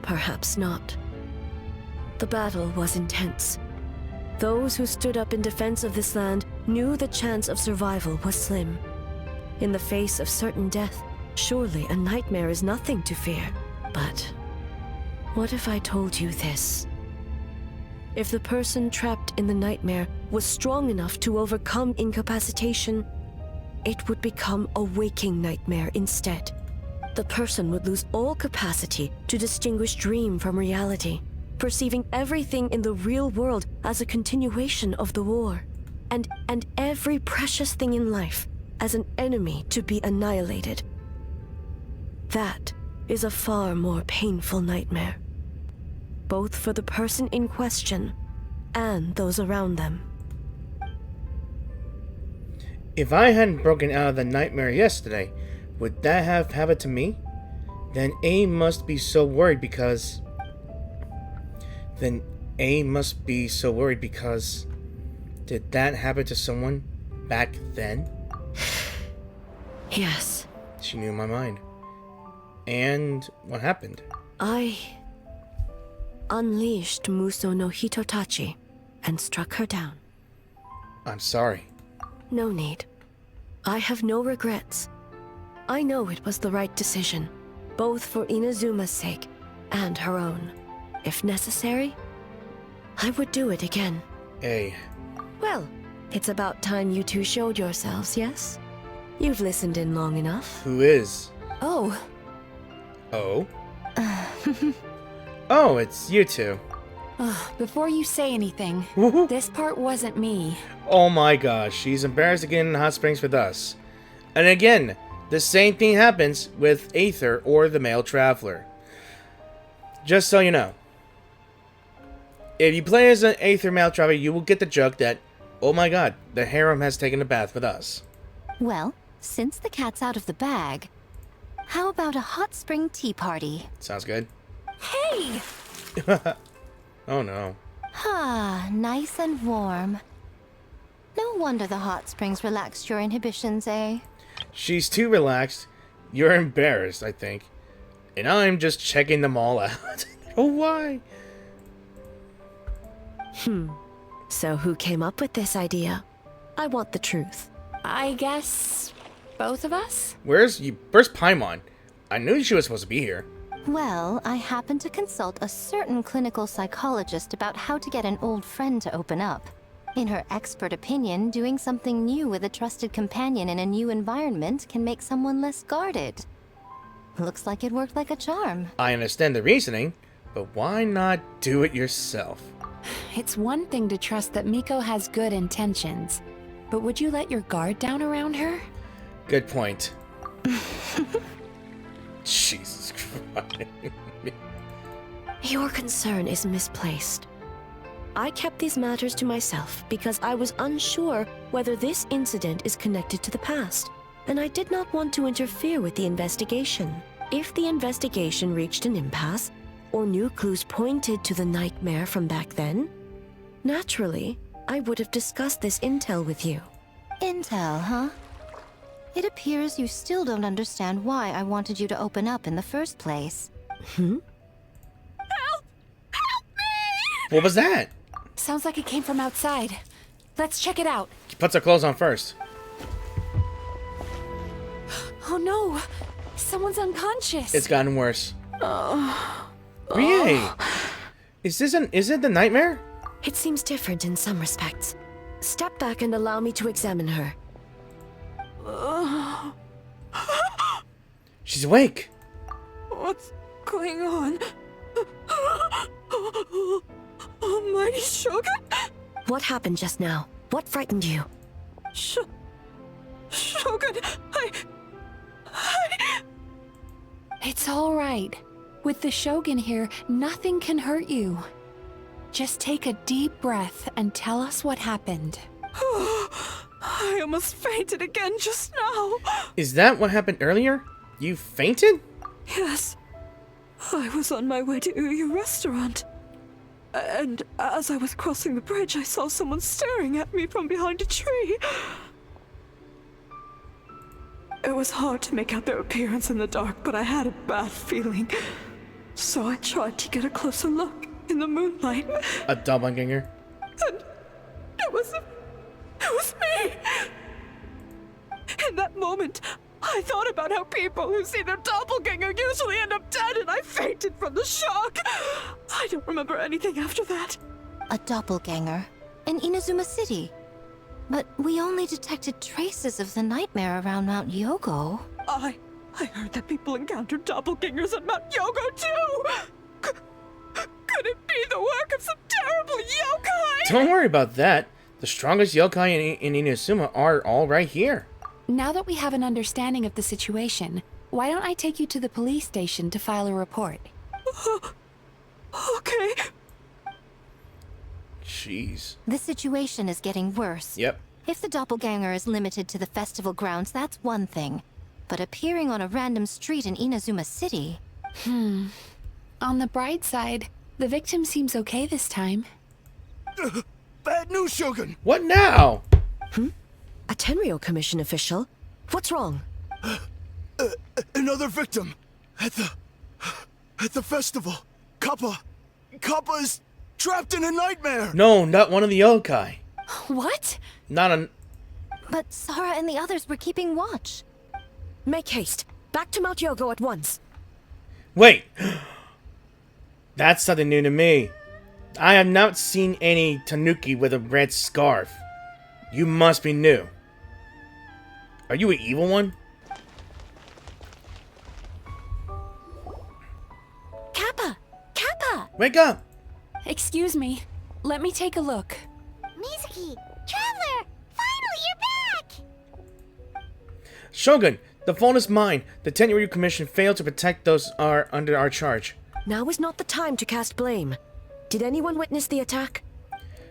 Perhaps not. The battle was intense. Those who stood up in defense of this land knew the chance of survival was slim. In the face of certain death, surely a nightmare is nothing to fear. But what if I told you this? If the person trapped in the nightmare was strong enough to overcome incapacitation, it would become a waking nightmare instead. The person would lose all capacity to distinguish dream from reality, perceiving everything in the real world as a continuation of the war, and every precious thing in life as an enemy to be annihilated. That is a far more painful nightmare, both for the person in question and those around them. If I hadn't broken out of the nightmare yesterday, would that have happened to me? Then A must be so worried because... Then A must be so worried because... Did that happen to someone back then? Yes. She knew my mind. And what happened? I unleashed Muso no Hitotachi and struck her down. I'm sorry. No need. I have no regrets. I know it was the right decision, both for Inazuma's sake and her own. If necessary, I would do it again. A. Well, it's about time you two showed yourselves, yes? You've listened in long enough. Who is? Oh, Oh? Oh, it's you two. before you say anything, this part wasn't me. Oh my gosh, she's embarrassed to get in the hot springs with us. And again, the same thing happens with Aether or the male traveler. Just so you know. If you play as an Aether male traveler, you will get the joke that, oh my god, the harem has taken a bath with us. Well, since the cat's out of the bag, how about a hot spring tea party? Sounds good. Hey! Oh no. Ah, nice and warm. No wonder the hot springs relaxed your inhibitions, eh? She's too relaxed. You're embarrassed, I think. And I'm just checking them all out. Oh, why? So who came up with this idea? I want the truth. I guess both of us? Where's Paimon? I knew she was supposed to be here. Well, I happened to consult a certain clinical psychologist about how to get an old friend to open up. In her expert opinion, doing something new with a trusted companion in a new environment can make someone less guarded. Looks like it worked like a charm. I understand the reasoning, but why not do it yourself? It's one thing to trust that Miko has good intentions, but would you let your guard down around her? Good point. Jesus Christ. Your concern is misplaced. I kept these matters to myself because I was unsure whether this incident is connected to the past, and I did not want to interfere with the investigation. If the investigation reached an impasse, or new clues pointed to the nightmare from back then, naturally, I would have discussed this intel with you. Intel, huh? It appears you still don't understand why I wanted you to open up in the first place. Hmm? What was that? Sounds like it came from outside. Let's check it out. She puts her clothes on first. Oh no! Someone's unconscious. It's gotten worse. Rie! Is it the nightmare? It seems different in some respects. Step back and allow me to examine her. She's awake. What's going on? Almighty Shogun? What happened just now? What frightened you? Shogun, I... It's all right. With the Shogun here, nothing can hurt you. Just take a deep breath and tell us what happened. I almost fainted again just now. Is that what happened earlier? You fainted? Yes. I was on my way to Uyu restaurant. And as I was crossing the bridge, I saw someone staring at me from behind a tree. It was hard to make out their appearance in the dark, but I had a bad feeling. So I tried to get a closer look in the moonlight. A doppelganger? And it was me! In that moment, I thought about how people who see their doppelganger usually end up dead, and I fainted from the shock. I don't remember anything after that. A doppelganger in Inazuma City. But we only detected traces of the nightmare around Mount Yogo. I heard that people encountered doppelgangers at Mount Yogo too! Could it be the work of some terrible yokai? Don't worry about that. The strongest yokai in Inazuma are all right here. Now that we have an understanding of the situation, why don't I take you to the police station to file a report? Okay. Jeez. The situation is getting worse. Yep. If the doppelganger is limited to the festival grounds, that's one thing. But appearing on a random street in Inazuma City... On the bright side, the victim seems okay this time. Bad news, Shogun! What now? A Tenryo Commission official? What's wrong? Another victim! At the festival! Kappa is trapped in a nightmare! No, not one of the yokai. What? Not a... But Sara and the others were keeping watch. Make haste. Back to Mount Yogo at once. Wait! That's something new to me. I have not seen any tanuki with a red scarf. You must be new. Are you an evil one? Kappa! Kappa! Wake up! Excuse me. Let me take a look. Mizuki! Traveler! Finally, you're back! Shogun, the fault is mine. The Tenryu Commission failed to protect those are under our charge. Now is not the time to cast blame. Did anyone witness the attack?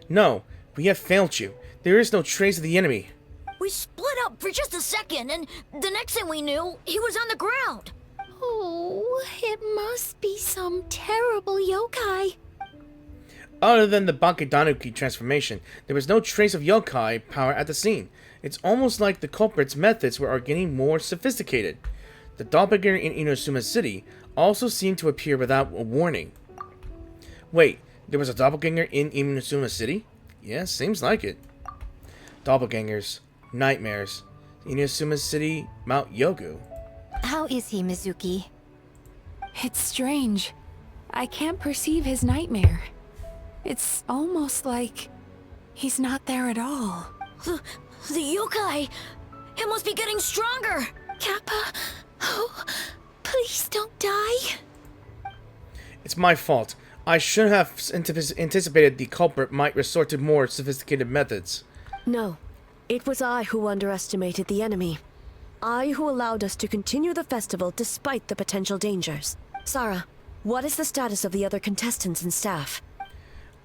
No, we have failed you. There is no trace of the enemy. We split up for just a second, and the next thing we knew, he was on the ground. Oh, it must be some terrible yokai. Other than the Bakedanuki transformation, there was no trace of yokai power at the scene. It's almost like the culprit's methods are getting more sophisticated. The Doppelganger in Inosuma City also seemed to appear without a warning. Wait, there was a Doppelganger in Inosuma City? Yeah, seems like it. Doppelgangers, nightmares, Inosuma City, Mount Yogu. How is he, Mizuki? It's strange. I can't perceive his nightmare. It's almost like he's not there at all. The yokai! It must be getting stronger! Kappa, oh, please don't die. It's my fault. I should have anticipated the culprit might resort to more sophisticated methods. No. It was I who underestimated the enemy. I who allowed us to continue the festival despite the potential dangers. Sara, what is the status of the other contestants and staff?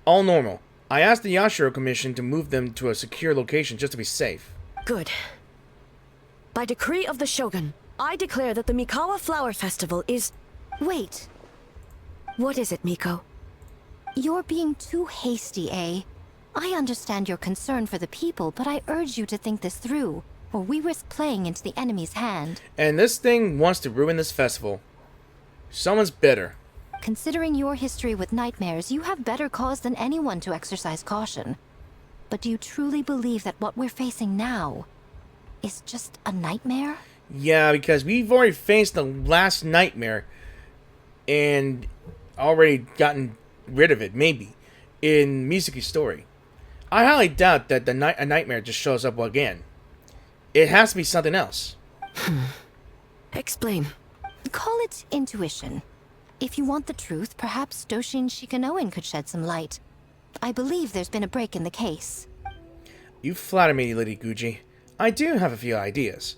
All normal. I asked the Yashiro Commission to move them to a secure location just to be safe. Good. By decree of the Shogun, I declare that the Mikawa Flower Festival is... Wait. What is it, Miko? You're being too hasty, eh? I understand your concern for the people, but I urge you to think this through, or we risk playing into the enemy's hand. And this thing wants to ruin this festival. Someone's bitter. Considering your history with nightmares, you have better cause than anyone to exercise caution. But do you truly believe that what we're facing now is just a nightmare? Yeah, because we've already faced the last nightmare and already gotten rid of it, maybe, in Mizuki's story. I highly doubt that a nightmare just shows up again. It has to be something else. Explain. Call it intuition. If you want the truth, perhaps Doshin Shikanoin could shed some light. I believe there's been a break in the case. You flatter me, Lady Guji. I do have a few ideas.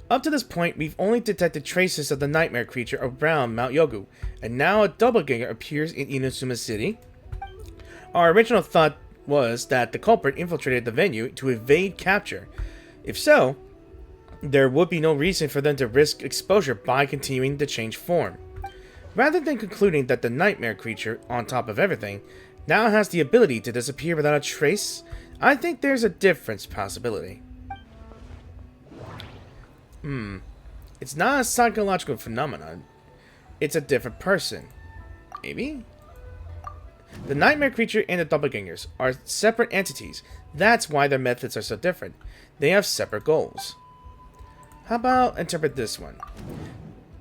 Up to this point, we've only detected traces of the nightmare creature around Mount Yogu, and now a Doppelganger appears in Inosuma City. Our original thought was that the culprit infiltrated the venue to evade capture. If so, there would be no reason for them to risk exposure by continuing to change form. Rather than concluding that the nightmare creature, on top of everything, now has the ability to disappear without a trace, I think there's a different possibility. It's not a psychological phenomenon. It's a different person. Maybe? The nightmare creature and the Doppelgangers are separate entities. That's why their methods are so different. They have separate goals. How about interpret this one?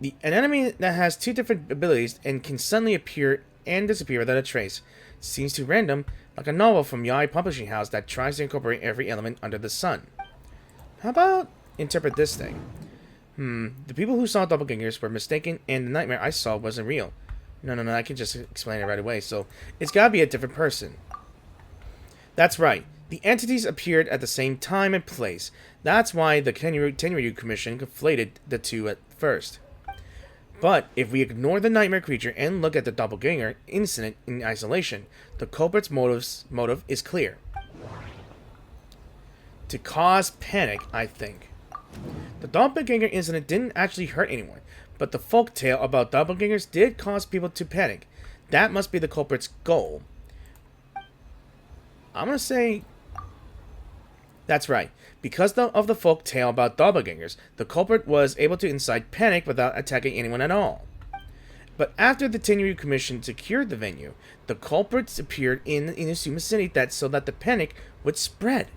An enemy that has two different abilities and can suddenly appear and disappear without a trace. Seems too random, like a novel from Yaoi Publishing House that tries to incorporate every element under the sun. How about interpret this thing? The people who saw Doppelgangers were mistaken and the nightmare I saw wasn't real. No, I can just explain it right away, so it's gotta be a different person. That's right. The entities appeared at the same time and place. That's why the Tenryu Commission conflated the two at first. But if we ignore the nightmare creature and look at the Doppelganger incident in isolation, the culprit's motive is clear. To cause panic, I think. The Doppelganger incident didn't actually hurt anyone, But the folk tale about doppelgangers did cause people to panic. That must be the culprit's goal. I'm gonna say that's right. Because of the folk tale about doppelgangers, the culprit was able to incite panic without attacking anyone at all. But after the Tenryu Commission secured the venue, the culprits appeared in Inazuma City so that the panic would spread.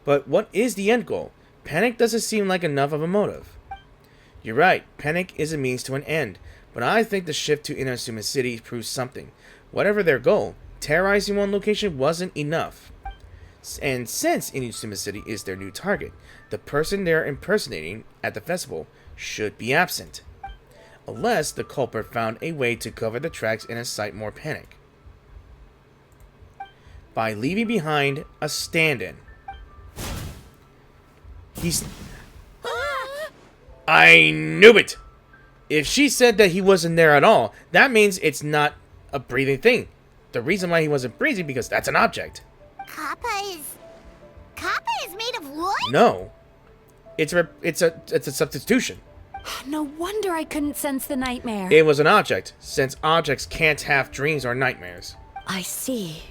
But what is the end goal? Panic doesn't seem like enough of a motive. You're right, panic is a means to an end, but I think the shift to Inazuma City proves something. Whatever their goal, terrorizing one location wasn't enough. And since Inazuma City is their new target, the person they're impersonating at the festival should be absent. Unless the culprit found a way to cover the tracks and incite more panic. By leaving behind a stand-in. I knew it! If she said that he wasn't there at all, that means it's not a breathing thing. The reason why he wasn't breathing because that's an object. Kappa is made of wood? No. It's a substitution. No wonder I couldn't sense the nightmare. It was an object, since objects can't have dreams or nightmares. I see.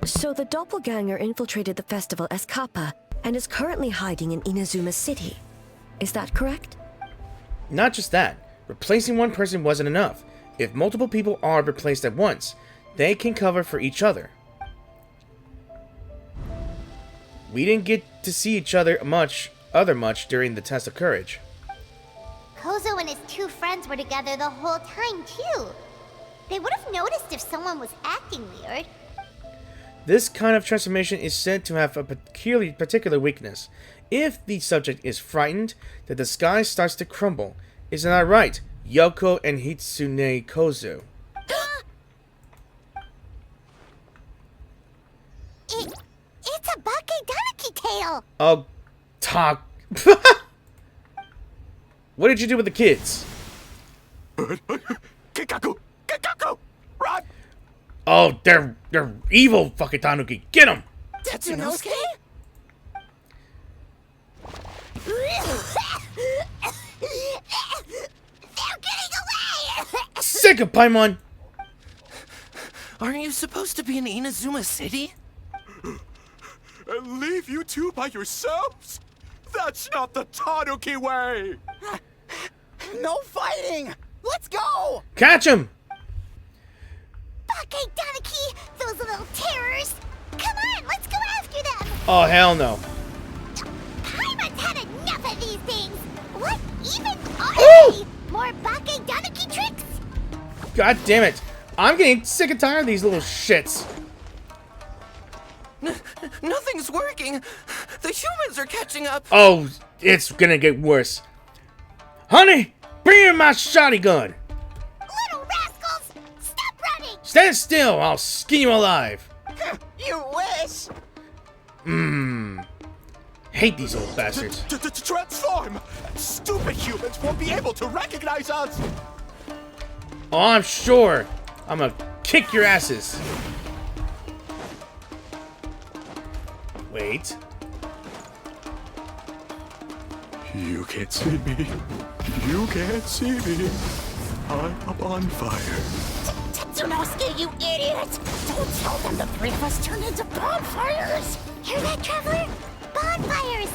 So the Doppelganger infiltrated the festival as Kappa and is currently hiding in Inazuma City. Is that correct? Not just that. Replacing one person wasn't enough. If multiple people are replaced at once, they can cover for each other. We didn't get to see each other much during the test of courage. Kozo and his two friends were together the whole time, too. They would have noticed if someone was acting weird. This kind of transformation is said to have a particular weakness. If the subject is frightened, the disguise starts to crumble. Isn't that right, Yoko and Hitsune Kozo? It's a Bakedaniki tail! Oh, talk. What did you do with the kids? Kikaku! Kikaku! Run! Oh, they're evil, fucking Tanuki. Get them! Tetsunosuke? They're getting away! Sick of Paimon! Aren't you supposed to be in Inazuma City? And leave you two by yourselves? That's not the Tanuki way! No fighting! Let's go! Catch him! Bakedaniki! Those little terrors! Come on, let's go after them! Oh, hell no. Paimon's had enough of these things! What even are they? More Bakedaniki tricks? God damn it. I'm getting sick and tired of these little shits. Nothing's working. The humans are catching up. Oh, it's gonna get worse. Honey, bring in my shotgun. Little rascals! Stop running! Stand still, I'll skin you alive. You wish. Hate these old bastards. Transform! Stupid humans won't be able to recognize us! Oh, I'm sure. I'm gonna kick your asses. Wait. You can't see me. You can't see me. I'm up on fire. Tetsunosuke, you idiot! Don't tell them the three of us turned into bonfires! Hear that, Traveler? Bonfires!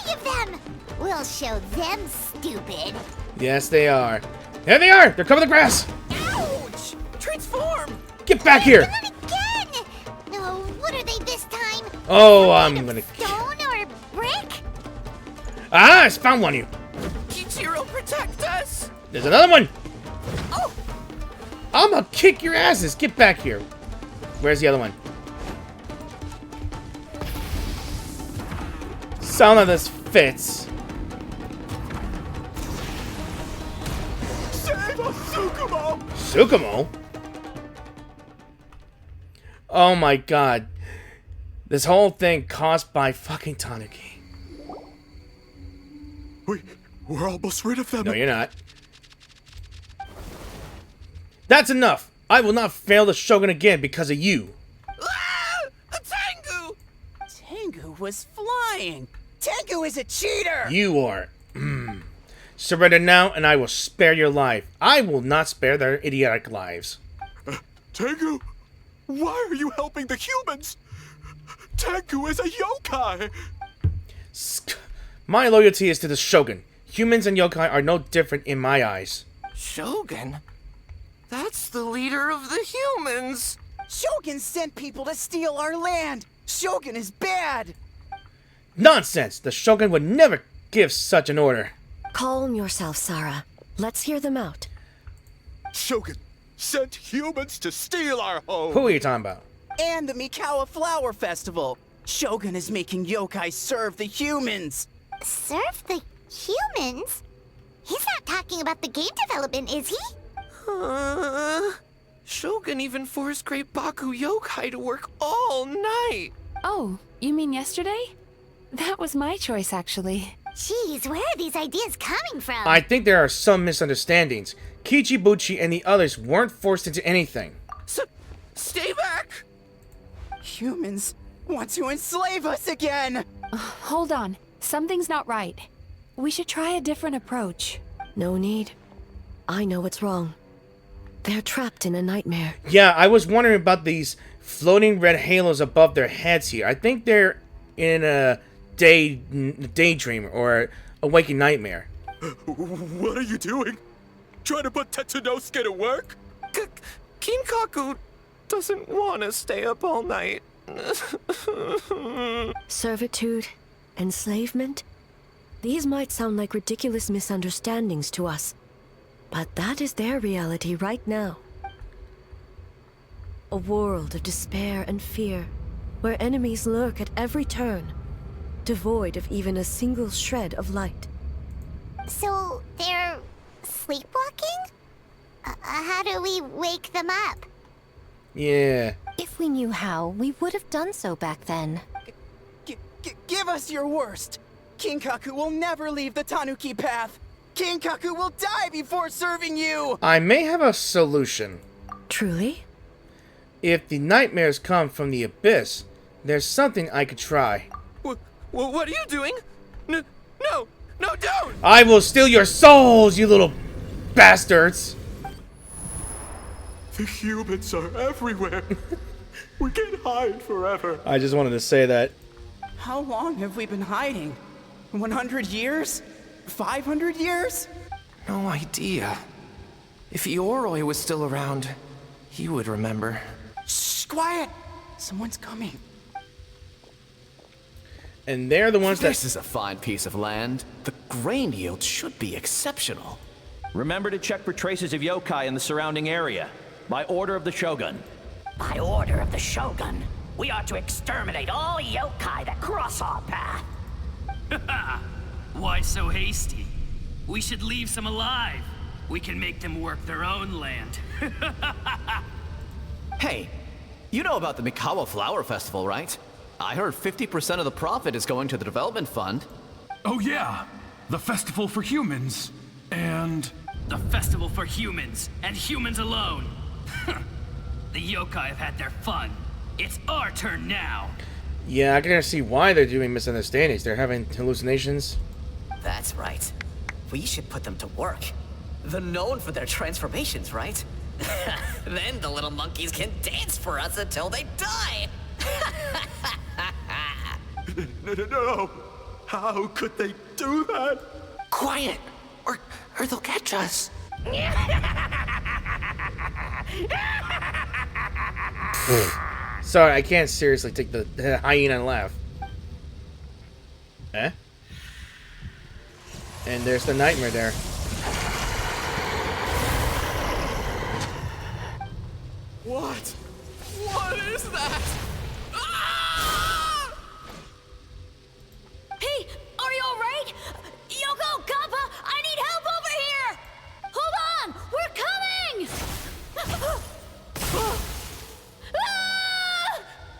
3 of them! We'll show them, stupid. Yes, they are. There they are! They're covering the grass! Ouch! Transform! Get back here! Not again! No, what are they this time? Oh, I'm gonna... Stone or brick? Ah, I found one of you. Kichiro, protect us! There's another one! Oh! I'm gonna kick your asses! Get back here! Where's the other one? Some of this fits. Save us, Tsukumo! Tsukumo? Oh my god. This whole thing caused by fucking Tanuki. We're almost rid of them. No, you're not. That's enough! I will not fail the Shogun again because of you. Ah! A Tengu! Tengu was flying. Tengu is a cheater! You are. Surrender now, and I will spare your life. I will not spare their idiotic lives. Tengu, why are you helping the humans? Tengu is a yokai! My loyalty is to the Shogun. Humans and yokai are no different in my eyes. Shogun? That's the leader of the humans! Shogun sent people to steal our land! Shogun is bad! Nonsense! The Shogun would never give such an order. Calm yourself, Sarah. Let's hear them out. Shogun sent humans to steal our home! Who are you talking about? And the Mikawa Flower Festival! Shogun is making yokai serve the humans! Serve the humans? He's not talking about the game development, is he? Shogun even forced Great Baku yokai to work all night! Oh, you mean yesterday? That was my choice, actually. Jeez, where are these ideas coming from? I think there are some misunderstandings. Kichibuchi and the others weren't forced into anything. Stay back! Humans want to enslave us again! Hold on. Something's not right. We should try a different approach. No need. I know what's wrong. They're trapped in a nightmare. Yeah, I was wondering about these floating red halos above their heads here. I think they're in a daydream or a waking nightmare. What are you doing? Trying to put Tetsunosuke to work? Kinkaku doesn't want to stay up all night. Servitude, enslavement. These might sound like ridiculous misunderstandings to us, but that is their reality right now. A world of despair and fear, where enemies lurk at every turn, devoid of even a single shred of light. So, they're sleepwalking? How do we wake them up? Yeah. If we knew how, we would have done so back then. Give us your worst! Kinkaku will never leave the Tanuki path! Kinkaku will die before serving you! I may have a solution. Truly? If the nightmares come from the abyss, there's something I could try. What are you doing? No, don't! I will steal your souls, you little bastards! The humans are everywhere. We can hide forever. I just wanted to say that. How long have we been hiding? 100 years? 500 years? No idea. If Ioroi was still around, he would remember. Shh, quiet! Someone's coming. And they're the ones that... This is a fine piece of land. The grain yield should be exceptional. Remember to check for traces of yokai in the surrounding area. By order of the Shogun. By order of the Shogun, we are to exterminate all yokai that cross our path. Why so hasty? We should leave some alive. We can make them work their own land. Hey, you know about the Mikawa Flower Festival, right? I heard 50% of the profit is going to the development fund. Oh yeah, the festival for humans. And... the festival for humans, and humans alone. The yokai have had their fun. It's our turn now. Yeah, I can see why they're doing misunderstandings. They're having hallucinations. That's right. We should put them to work. They're known for their transformations, right? Then the little monkeys can dance for us until they die. No. How could they do that? Quiet, or they'll catch us. Sorry, I can't seriously take the hyena and laugh. Eh? And there's the nightmare there. What? What is that? Hey, are you alright? Yoko, Kappa, I need help over here! Hold on, we're coming!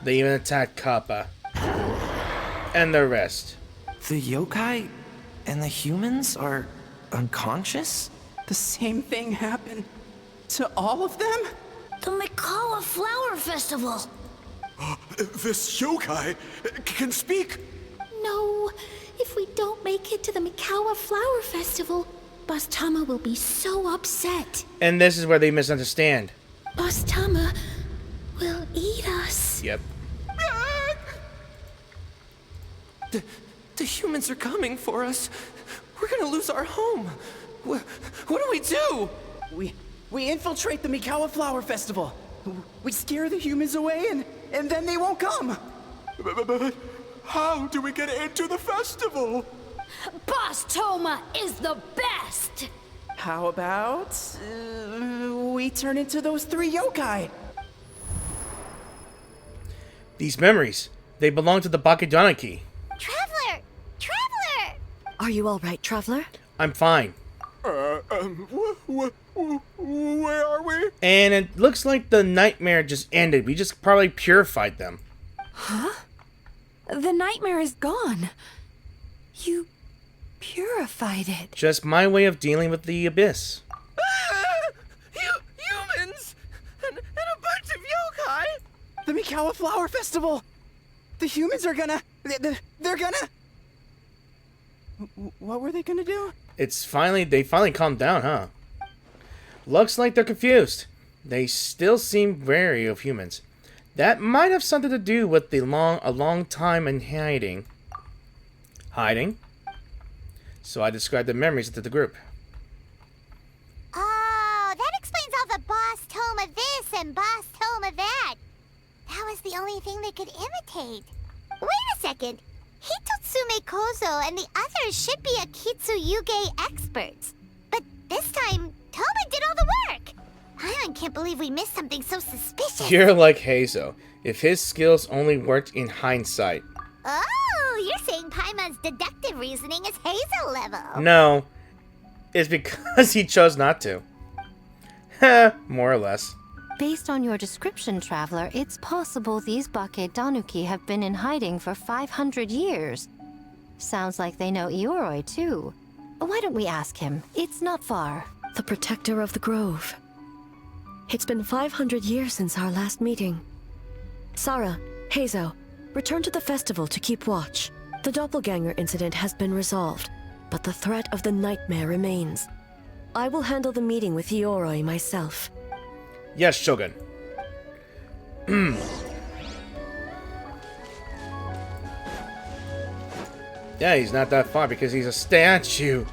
They even attacked Kappa. And the rest. The yokai and the humans are unconscious? The same thing happened to all of them? The Mikawa Flower Festival! This yokai can speak. No, if we don't make it to the Mikawa Flower Festival, Boss Tama will be so upset. And this is where they misunderstand. Boss Tama will eat us. Yep. The humans are coming for us. We're gonna lose our home. What do we do? We infiltrate the Mikawa Flower Festival. We scare the humans away and then they won't come. But how do we get into the festival? Boss Toma is the best! How about we turn into those 3 yokai? These memories, they belong to the Doppelganger. Traveler! Traveler! Are you all right, Traveler? I'm fine. Where are we? And it looks like the nightmare just ended. We just probably purified them. Huh? The nightmare is gone. You purified it. Just my way of dealing with the abyss. Humans! And a bunch of yokai! The Mikawa Flower Festival! The humans are gonna... They're gonna... What were they gonna do? They finally calmed down, huh? Looks like they're confused. They still seem wary of humans. That might have something to do with a long time in hiding. So I described the memories to the group. Oh, that explains all the Boss Toma this and Boss Toma that. That was the only thing they could imitate. Wait a second. Hitotsume Kozo and the others should be Akitsuyuge experts. But this time, Toma did all the work. Paimon can't believe we missed something so suspicious. You're like Heizo. If his skills only worked in hindsight. Oh, you're saying Paimon's deductive reasoning is Hazel level. No. It's because he chose not to. Heh, more or less. Based on your description, Traveler, it's possible these Bakedanuki have been in hiding for 500 years. Sounds like they know Ioroi, too. Why don't we ask him? It's not far. The protector of the grove. It's been 500 years since our last meeting. Sarah, Heizo, return to the festival to keep watch. The Doppelganger incident has been resolved, but the threat of the nightmare remains. I will handle the meeting with Ioroi myself. Yes, Shogun. Yeah, he's not that far because he's a statue.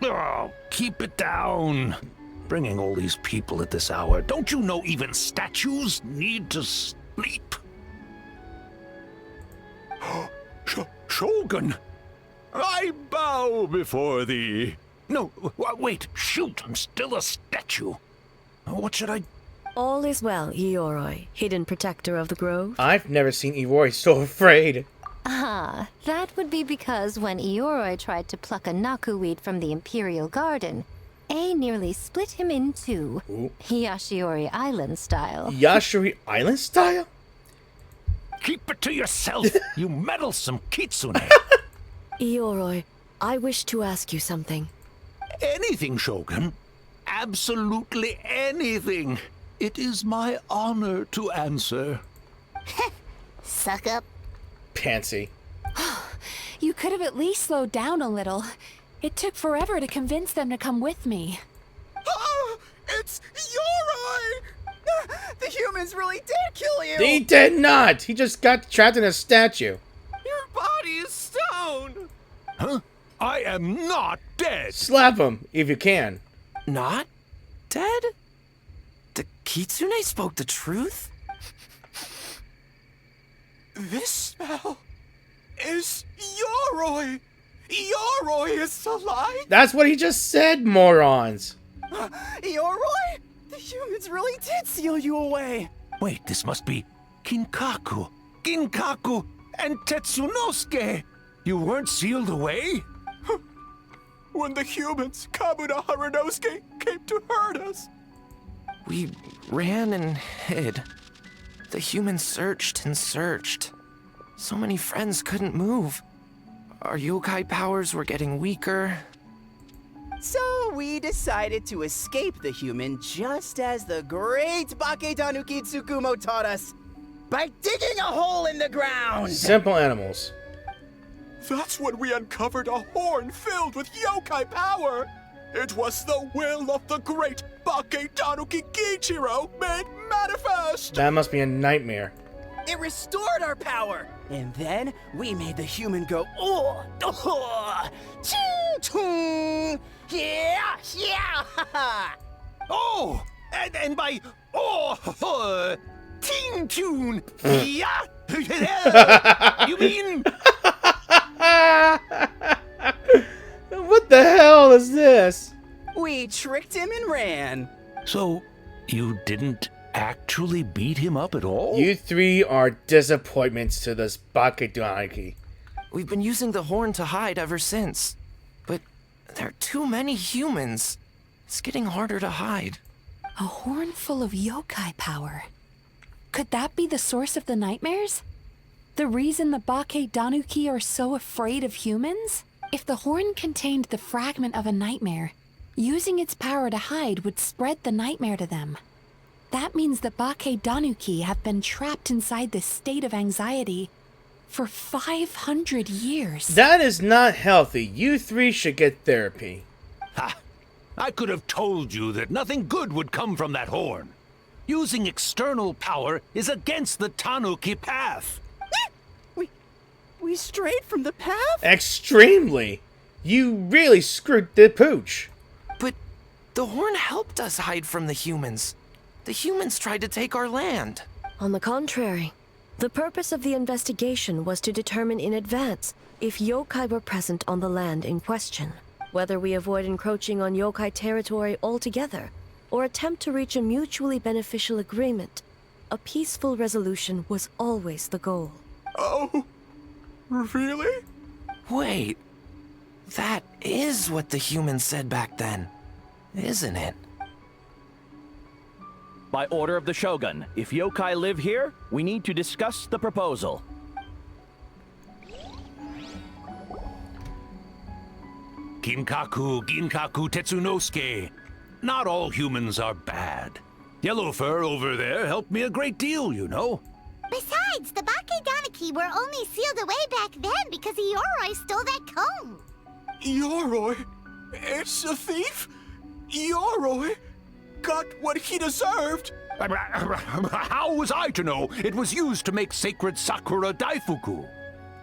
Oh, keep it down. Bringing all these people at this hour. Don't you know even statues need to sleep? Shogun, I bow before thee. No, wait, shoot, I'm still a statue. What should I... All is well, Ioroi, hidden protector of the grove. I've never seen Ioroi so afraid. Ah, that would be because when Ioroi tried to pluck a nakuweed from the Imperial Garden, A nearly split him in two. Ooh. Yashiori Island style. Yashiori Island style? Keep it to yourself, you meddlesome kitsune. Ioroi, I wish to ask you something. Anything, Shogun. Absolutely anything. It is my honor to answer. Suck up. Pansy. You could have at least slowed down a little. It took forever to convince them to come with me. Oh, it's Ioroi! The humans really did kill you! He did not! He just got trapped in a statue. Your body is stone! Huh? I am not dead! Slap him, if you can. Not dead? The kitsune spoke the truth? This smell is Ioroi! Ioroi is alive! That's what he just said, morons! Ioroi? The humans really did seal you away! Wait, this must be Kinkaku, Ginkaku, and Tetsunosuke! You weren't sealed away? When the humans, Kabuda Harunosuke, came to hurt us! We ran and hid. The humans searched and searched. So many friends couldn't move. Our yokai powers were getting weaker. So we decided to escape the human just as the great Bakedanuki Tsukumo taught us. By digging a hole in the ground! Simple animals. That's when we uncovered a horn filled with yokai power. It was the will of the great Bake Tanuki Kiichiro made manifest. That must be a nightmare. It restored our power, and then we made the human go, oh, oh, ching, yeah, yeah, Oh, and by ting tune, yeah, you mean? What the hell is this? We tricked him and ran. So, you didn't actually beat him up at all? You three are disappointments to this Bake Tanuki. We've been using the horn to hide ever since. But there are too many humans. It's getting harder to hide. A horn full of yokai power. Could that be the source of the nightmares? The reason the Bake Tanuki are so afraid of humans? If the horn contained the fragment of a nightmare, using its power to hide would spread the nightmare to them. That means the Bake Tanuki have been trapped inside this state of anxiety for 500 years. That is not healthy. You three should get therapy. Ha! I could have told you that nothing good would come from that horn. Using external power is against the Tanuki path. We strayed from the path? Extremely. You really screwed the pooch. But the horn helped us hide from the humans. The humans tried to take our land. On the contrary, the purpose of the investigation was to determine in advance if yokai were present on the land in question. Whether we avoid encroaching on yokai territory altogether, or attempt to reach a mutually beneficial agreement, a peaceful resolution was always the goal. Oh, really? Wait, that is what the humans said back then, isn't it? By order of the Shogun, if yokai live here, we need to discuss the proposal. Ginkaku Tetsunosuke. Not all humans are bad. Yellowfur over there helped me a great deal, you know. Besides, the Bake Tanuki were only sealed away back then because Yoroi stole that comb. Yoroi? It's a thief? Yoroi got what he deserved. How was I to know it was used to make sacred Sakura Daifuku?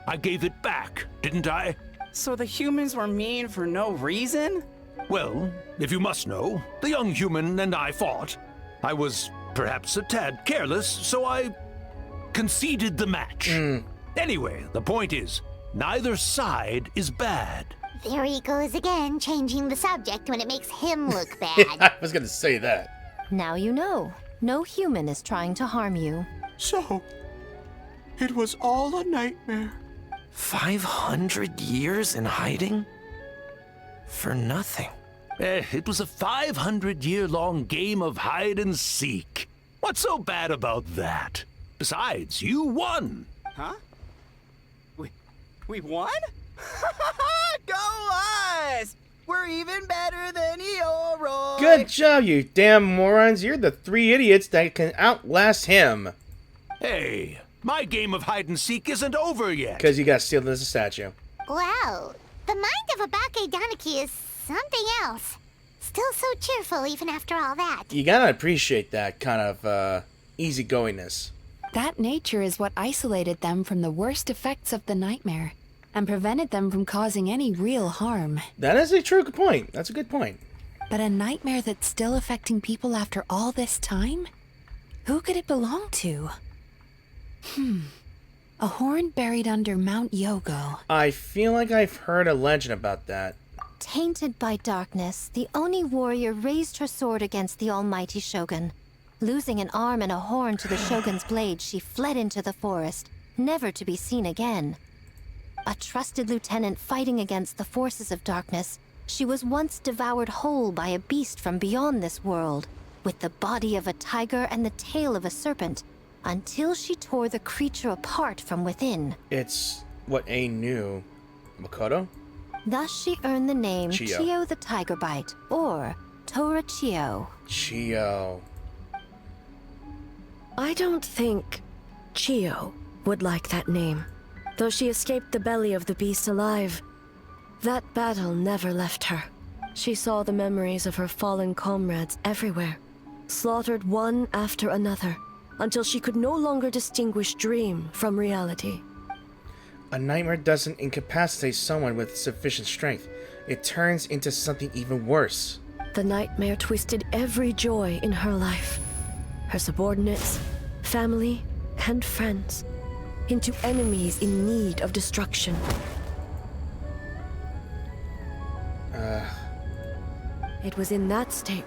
I gave it back, didn't I? So the humans were mean for no reason? Well, if you must know, the young human and I fought. I was perhaps a tad careless, so I conceded the match. Anyway, the point is, neither side is bad. There he goes again, changing the subject when it makes him look bad. I was gonna say that. Now you know. No human is trying to harm you. So, it was all a nightmare. 500 years in hiding? For nothing. It was a 500-year-long game of hide and seek. What's so bad about that? Besides, you won. Huh? We won? Go us! We're even better than Yoroi! Good job, you damn morons. You're the three idiots that can outlast him. Hey, my game of hide and seek isn't over yet. Because you got sealed as a statue. Wow, the mind of a Bake Tanuki is something else. Still so cheerful even after all that. You gotta appreciate that kind of easygoingness. That nature is what isolated them from the worst effects of the nightmare, and prevented them from causing any real harm. That is a true point. That's a good point. But a nightmare that's still affecting people after all this time? Who could it belong to? A horn buried under Mount Yogo. I feel like I've heard a legend about that. Tainted by darkness, the Oni warrior raised her sword against the almighty Shogun. Losing an arm and a horn to the Shogun's blade, she fled into the forest, never to be seen again. A trusted lieutenant fighting against the forces of darkness, she was once devoured whole by a beast from beyond this world, with the body of a tiger and the tail of a serpent, until she tore the creature apart from within. It's what A knew. Makoto? Thus she earned the name Chio. Chio the Tiger Bite, or Tora Chio. Chio. I don't think Chiyo would like that name. Though she escaped the belly of the beast alive, that battle never left her. She saw the memories of her fallen comrades everywhere, slaughtered one after another, until she could no longer distinguish dream from reality. A nightmare doesn't incapacitate someone with sufficient strength. It turns into something even worse. The nightmare twisted every joy in her life, her subordinates, family, and friends, into enemies in need of destruction. It was in that state,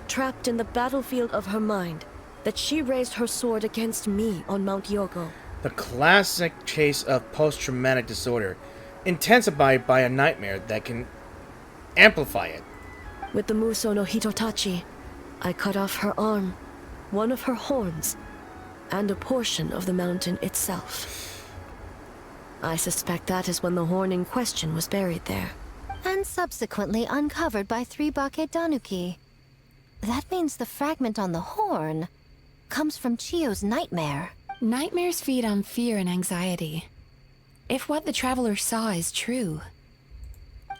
trapped in the battlefield of her mind, that she raised her sword against me on Mount Yogo. The classic case of post-traumatic disorder, intensified by a nightmare that can amplify it. With the Muso no Hitotachi, I cut off her arm, one of her horns, and a portion of the mountain itself. I suspect that is when the horn in question was buried there. And subsequently uncovered by 3 Bakedanuki. That means the fragment on the horn comes from Chiyo's nightmare. Nightmares feed on fear and anxiety. If what the traveler saw is true,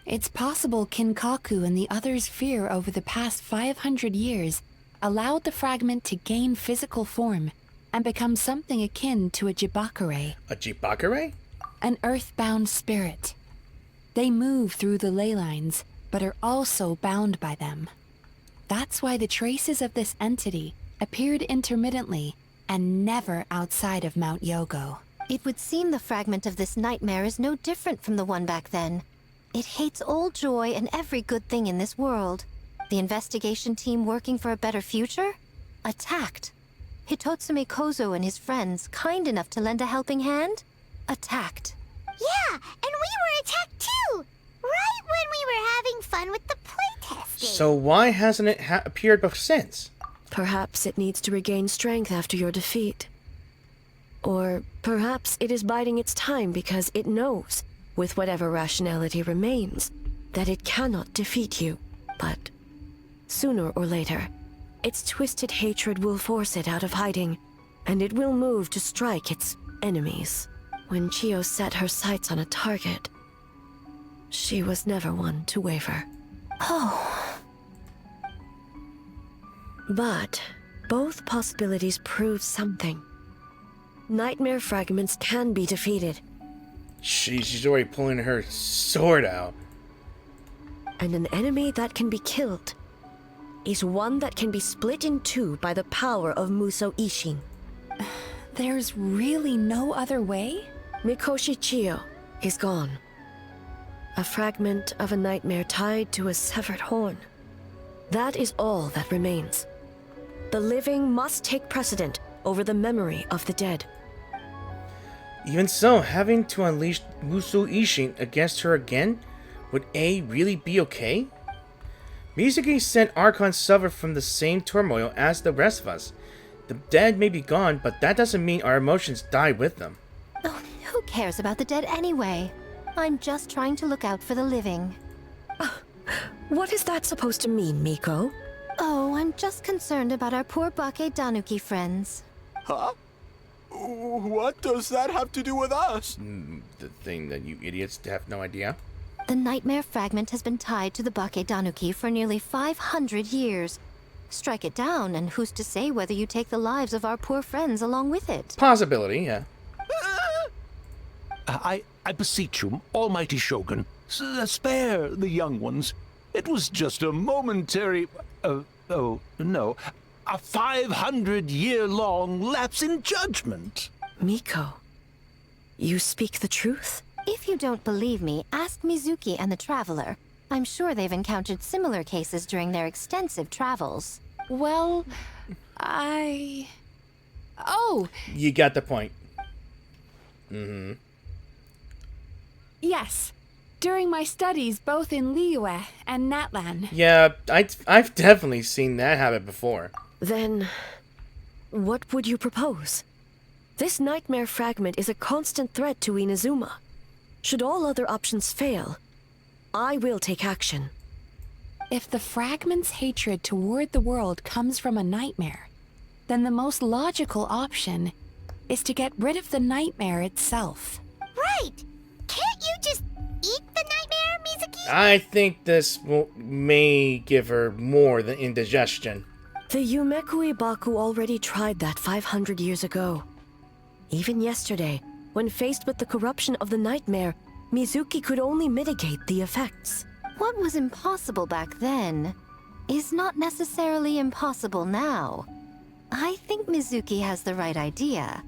it's possible Kinkaku and the others' fear over the past 500 years allowed the fragment to gain physical form and become something akin to a Jibakure. A Jibakure? An earthbound spirit. They move through the ley lines, but are also bound by them. That's why the traces of this entity appeared intermittently and never outside of Mount Yogo. It would seem the fragment of this nightmare is no different from the one back then. It hates all joy and every good thing in this world. The investigation team working for a better future? Attacked. Hitotsume Kozo and his friends, kind enough to lend a helping hand? Attacked. Yeah, and we were attacked too! Right when we were having fun with the playtesting. So why hasn't it appeared since? Perhaps it needs to regain strength after your defeat. Or perhaps it is biding its time because it knows, with whatever rationality remains, that it cannot defeat you. But sooner or later, its twisted hatred will force it out of hiding, and it will move to strike its enemies. When Chiyo set her sights on a target, she was never one to waver. Oh. But both possibilities prove something. Nightmare fragments can be defeated. She's already pulling her sword out. And an enemy that can be killed is one that can be split in two by the power of Muso Ishin. There's really no other way? Mikoshi Chiyo is gone. A fragment of a nightmare tied to a severed horn. That is all that remains. The living must take precedent over the memory of the dead. Even so, having to unleash Muso Ishin against her again, would A really be okay? Mizuki said Archons suffer from the same turmoil as the rest of us. The dead may be gone, but that doesn't mean our emotions die with them. Oh, who cares about the dead anyway? I'm just trying to look out for the living. What is that supposed to mean, Miko? Oh, I'm just concerned about our poor Bakedanuki friends. Huh? What does that have to do with us? The thing that you idiots have no idea. The nightmare fragment has been tied to the Bakedanuki for nearly 500 years. Strike it down, and who's to say whether you take the lives of our poor friends along with it? Possibility, yeah. I beseech you, almighty Shogun, spare the young ones. It was just a momentary... oh, no. A 500-year-long lapse in judgment. Miko, you speak the truth? If you don't believe me, ask Mizuki and the Traveler. I'm sure they've encountered similar cases during their extensive travels. Well, Oh! You got the point. Mm-hmm. Yes. During my studies both in Liyue and Natlan. Yeah, I've definitely seen that happen before. Then, what would you propose? This nightmare fragment is a constant threat to Inazuma. Should all other options fail, I will take action. If the fragment's hatred toward the world comes from a nightmare, then the most logical option is to get rid of the nightmare itself. Right! Can't you just eat the nightmare, Mizuki? I think this may give her more than indigestion. The Yumekui Baku already tried that 500 years ago. Even yesterday, when faced with the corruption of the nightmare, Mizuki could only mitigate the effects. What was impossible back then is not necessarily impossible now. I think Mizuki has the right idea.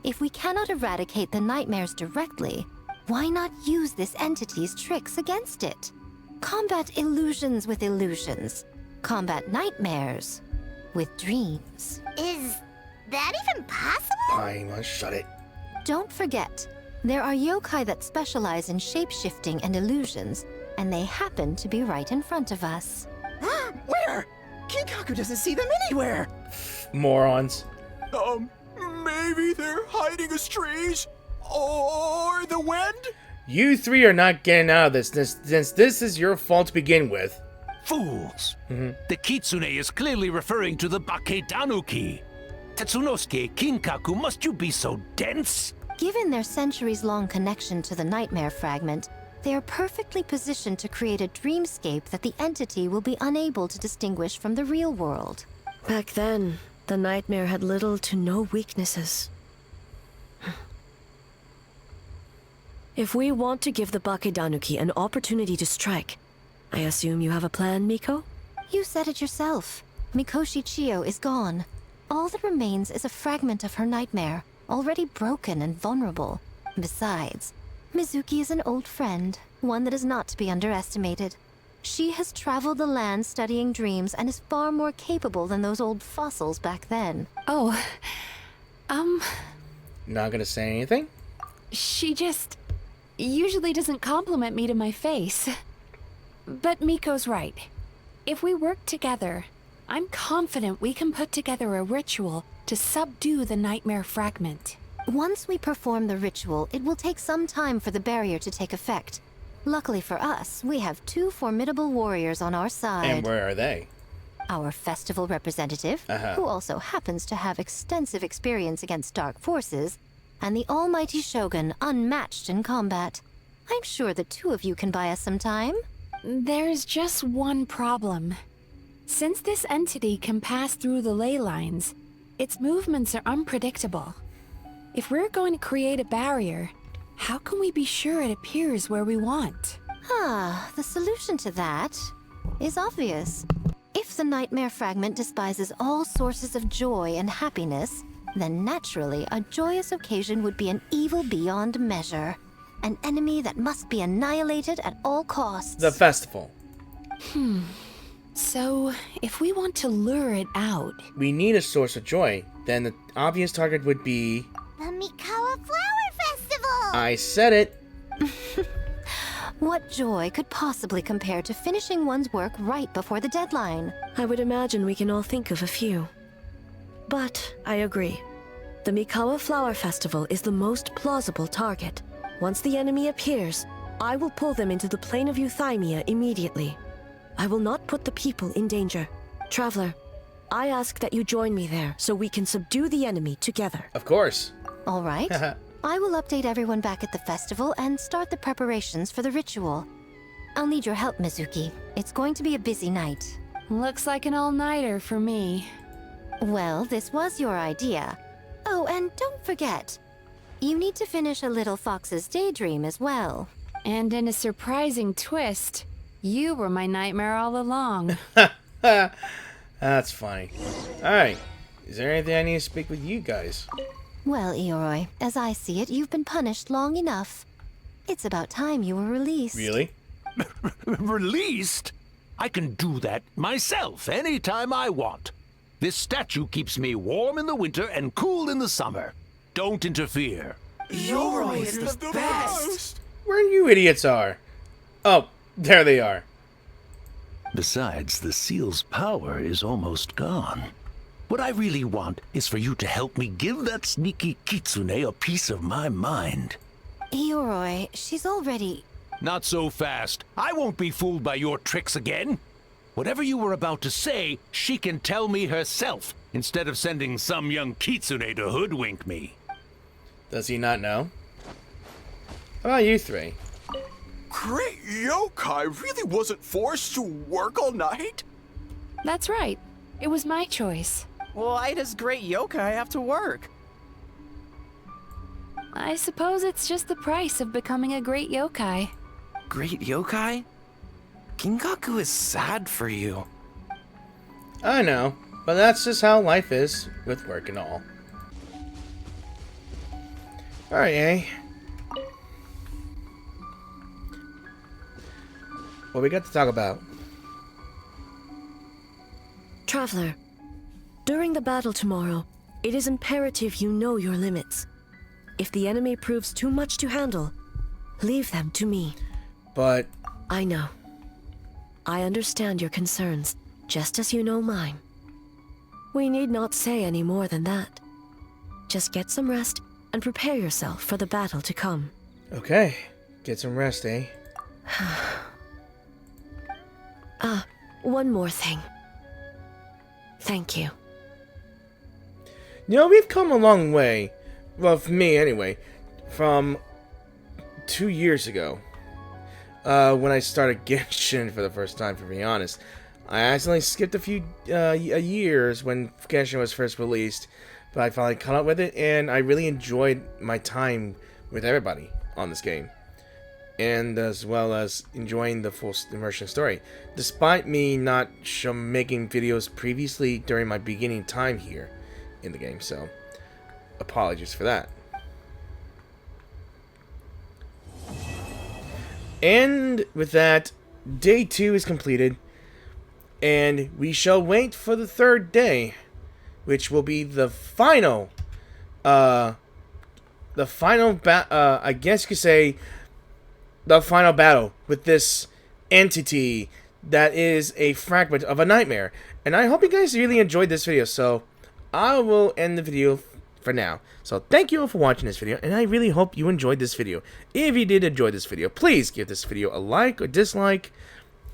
If we cannot eradicate the nightmares directly, why not use this entity's tricks against it? Combat illusions with illusions. Combat nightmares with dreams. Is that even possible? I must shut it. Don't forget, there are yokai that specialize in shape-shifting and illusions, and they happen to be right in front of us. Where? Kinkaku doesn't see them anywhere! Morons. Maybe they're hiding as trees? Or the wind? You three are not getting out of this since this is your fault to begin with. Fools! The kitsune is clearly referring to the Baketanuki. Tetsunosuke, Kinkaku, must you be so dense? Given their centuries-long connection to the nightmare fragment, they are perfectly positioned to create a dreamscape that the entity will be unable to distinguish from the real world. Back then, the nightmare had little to no weaknesses. If we want to give the Bakedanuki an opportunity to strike, I assume you have a plan, Miko? You said it yourself. Mikoshi Chiyo is gone. All that remains is a fragment of her nightmare, already broken and vulnerable. Besides, Mizuki is an old friend, one that is not to be underestimated. She has traveled the land studying dreams and is far more capable than those old fossils back then. Oh, Not gonna say anything? She just usually doesn't compliment me to my face. But Miko's right. If we work together, I'm confident we can put together a ritual to subdue the nightmare fragment. Once we perform the ritual, it will take some time for the barrier to take effect. Luckily for us, we have two formidable warriors on our side. And where are they? Our festival representative, who also happens to have extensive experience against dark forces, and the almighty Shogun, unmatched in combat. I'm sure the two of you can buy us some time. There's just one problem. Since this entity can pass through the ley lines, its movements are unpredictable. If we're going to create a barrier, how can we be sure it appears where we want? The solution to that is obvious. If the nightmare fragment despises all sources of joy and happiness, then naturally a joyous occasion would be an evil beyond measure. An enemy that must be annihilated at all costs. The festival. So, if we want to lure it out... We need a source of joy. Then the obvious target would be... The Mikawa Flower Festival! I said it! What joy could possibly compare to finishing one's work right before the deadline? I would imagine we can all think of a few. But I agree. The Mikawa Flower Festival is the most plausible target. Once the enemy appears, I will pull them into the plane of Euthymia immediately. I will not put the people in danger. Traveler, I ask that you join me there so we can subdue the enemy together. Of course. All right. I will update everyone back at the festival and start the preparations for the ritual. I'll need your help, Mizuki. It's going to be a busy night. Looks like an all-nighter for me. Well, this was your idea. Oh, and don't forget, you need to finish a little fox's daydream as well. And in a surprising twist, you were my nightmare all along. That's funny. Alright, is there anything I need to speak with you guys? Well, Ioroi, as I see it, you've been punished long enough. It's about time you were released. Really? Released? I can do that myself anytime I want. This statue keeps me warm in the winter and cool in the summer. Don't interfere. Yoroi is the best! Where you idiots are? Oh, there they are. Besides, the seal's power is almost gone. What I really want is for you to help me give that sneaky kitsune a piece of my mind. Ioroi, she's already... Not so fast. I won't be fooled by your tricks again. Whatever you were about to say, she can tell me herself, instead of sending some young kitsune to hoodwink me. Does he not know? How about you three? Great yokai really wasn't forced to work all night? That's right. It was my choice. Why does great yokai have to work? I suppose it's just the price of becoming a great yokai. Great yokai? Gingaku is sad for you. I know, but that's just how life is with work and all. Alright, eh? What we got to talk about? Traveler, during the battle tomorrow, it is imperative you know your limits. If the enemy proves too much to handle, leave them to me. But... I know. I understand your concerns, just as you know mine. We need not say any more than that. Just get some rest and prepare yourself for the battle to come. Okay. Get some rest, eh? One more thing. Thank you. You know, we've come a long way. Well, for me, anyway. From 2 years ago. When I started Genshin for the first time, to be honest. I accidentally skipped a few years when Genshin was first released. But I finally caught up with it, and I really enjoyed my time with everybody on this game. And as well as enjoying the full immersion story. Despite me not making videos previously during my beginning time here in the game, so apologies for that. And with that, day 2 is completed, and we shall wait for the 3rd day, which will be the final, I guess you could say, the final battle with this entity that is a fragment of a nightmare. And I hope you guys really enjoyed this video, so I will end the video for now. So thank you all for watching this video, and I really hope you enjoyed this video. If you did enjoy this video, please give this video a like or dislike.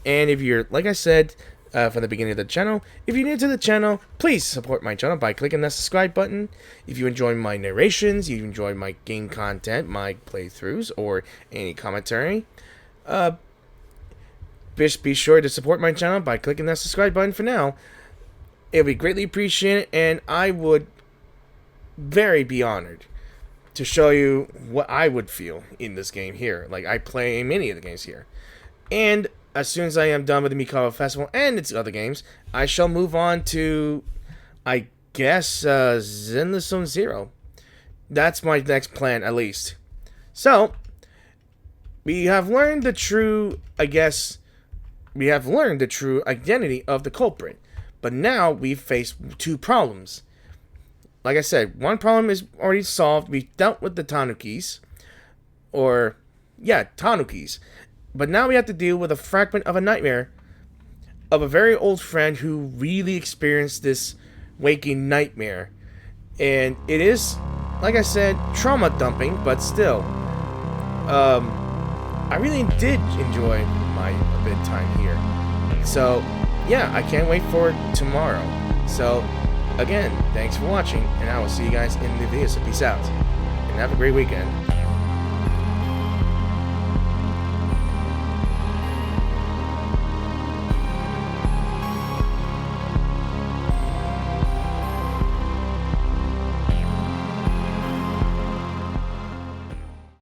And if you're, like I said from the beginning of the channel, if you're new to the channel, please support my channel by clicking that subscribe button. If you enjoy my narrations, you enjoy my game content, my playthroughs, or any commentary, just be sure to support my channel by clicking that subscribe button for now. It would be greatly appreciated, and I would be honored to show you what I would feel in this game here. Like, I play many of the games here. And as soon as I am done with the Mikawa Festival and its other games, I shall move on to, I guess, Zenless Zone Zero. That's my next plan, at least. So, we have learned the true, we have learned the true identity of the culprit. But now we face 2 problems. Like I said, one problem is already solved. We've dealt with the Tanukis. Tanukis. But now we have to deal with a fragment of a nightmare of a very old friend who really experienced this waking nightmare. And it is, like I said, trauma dumping, but still. I really did enjoy my bit time here. So, yeah, I can't wait for tomorrow. So, again, thanks for watching, and I will see you guys in the video, so peace out, and have a great weekend.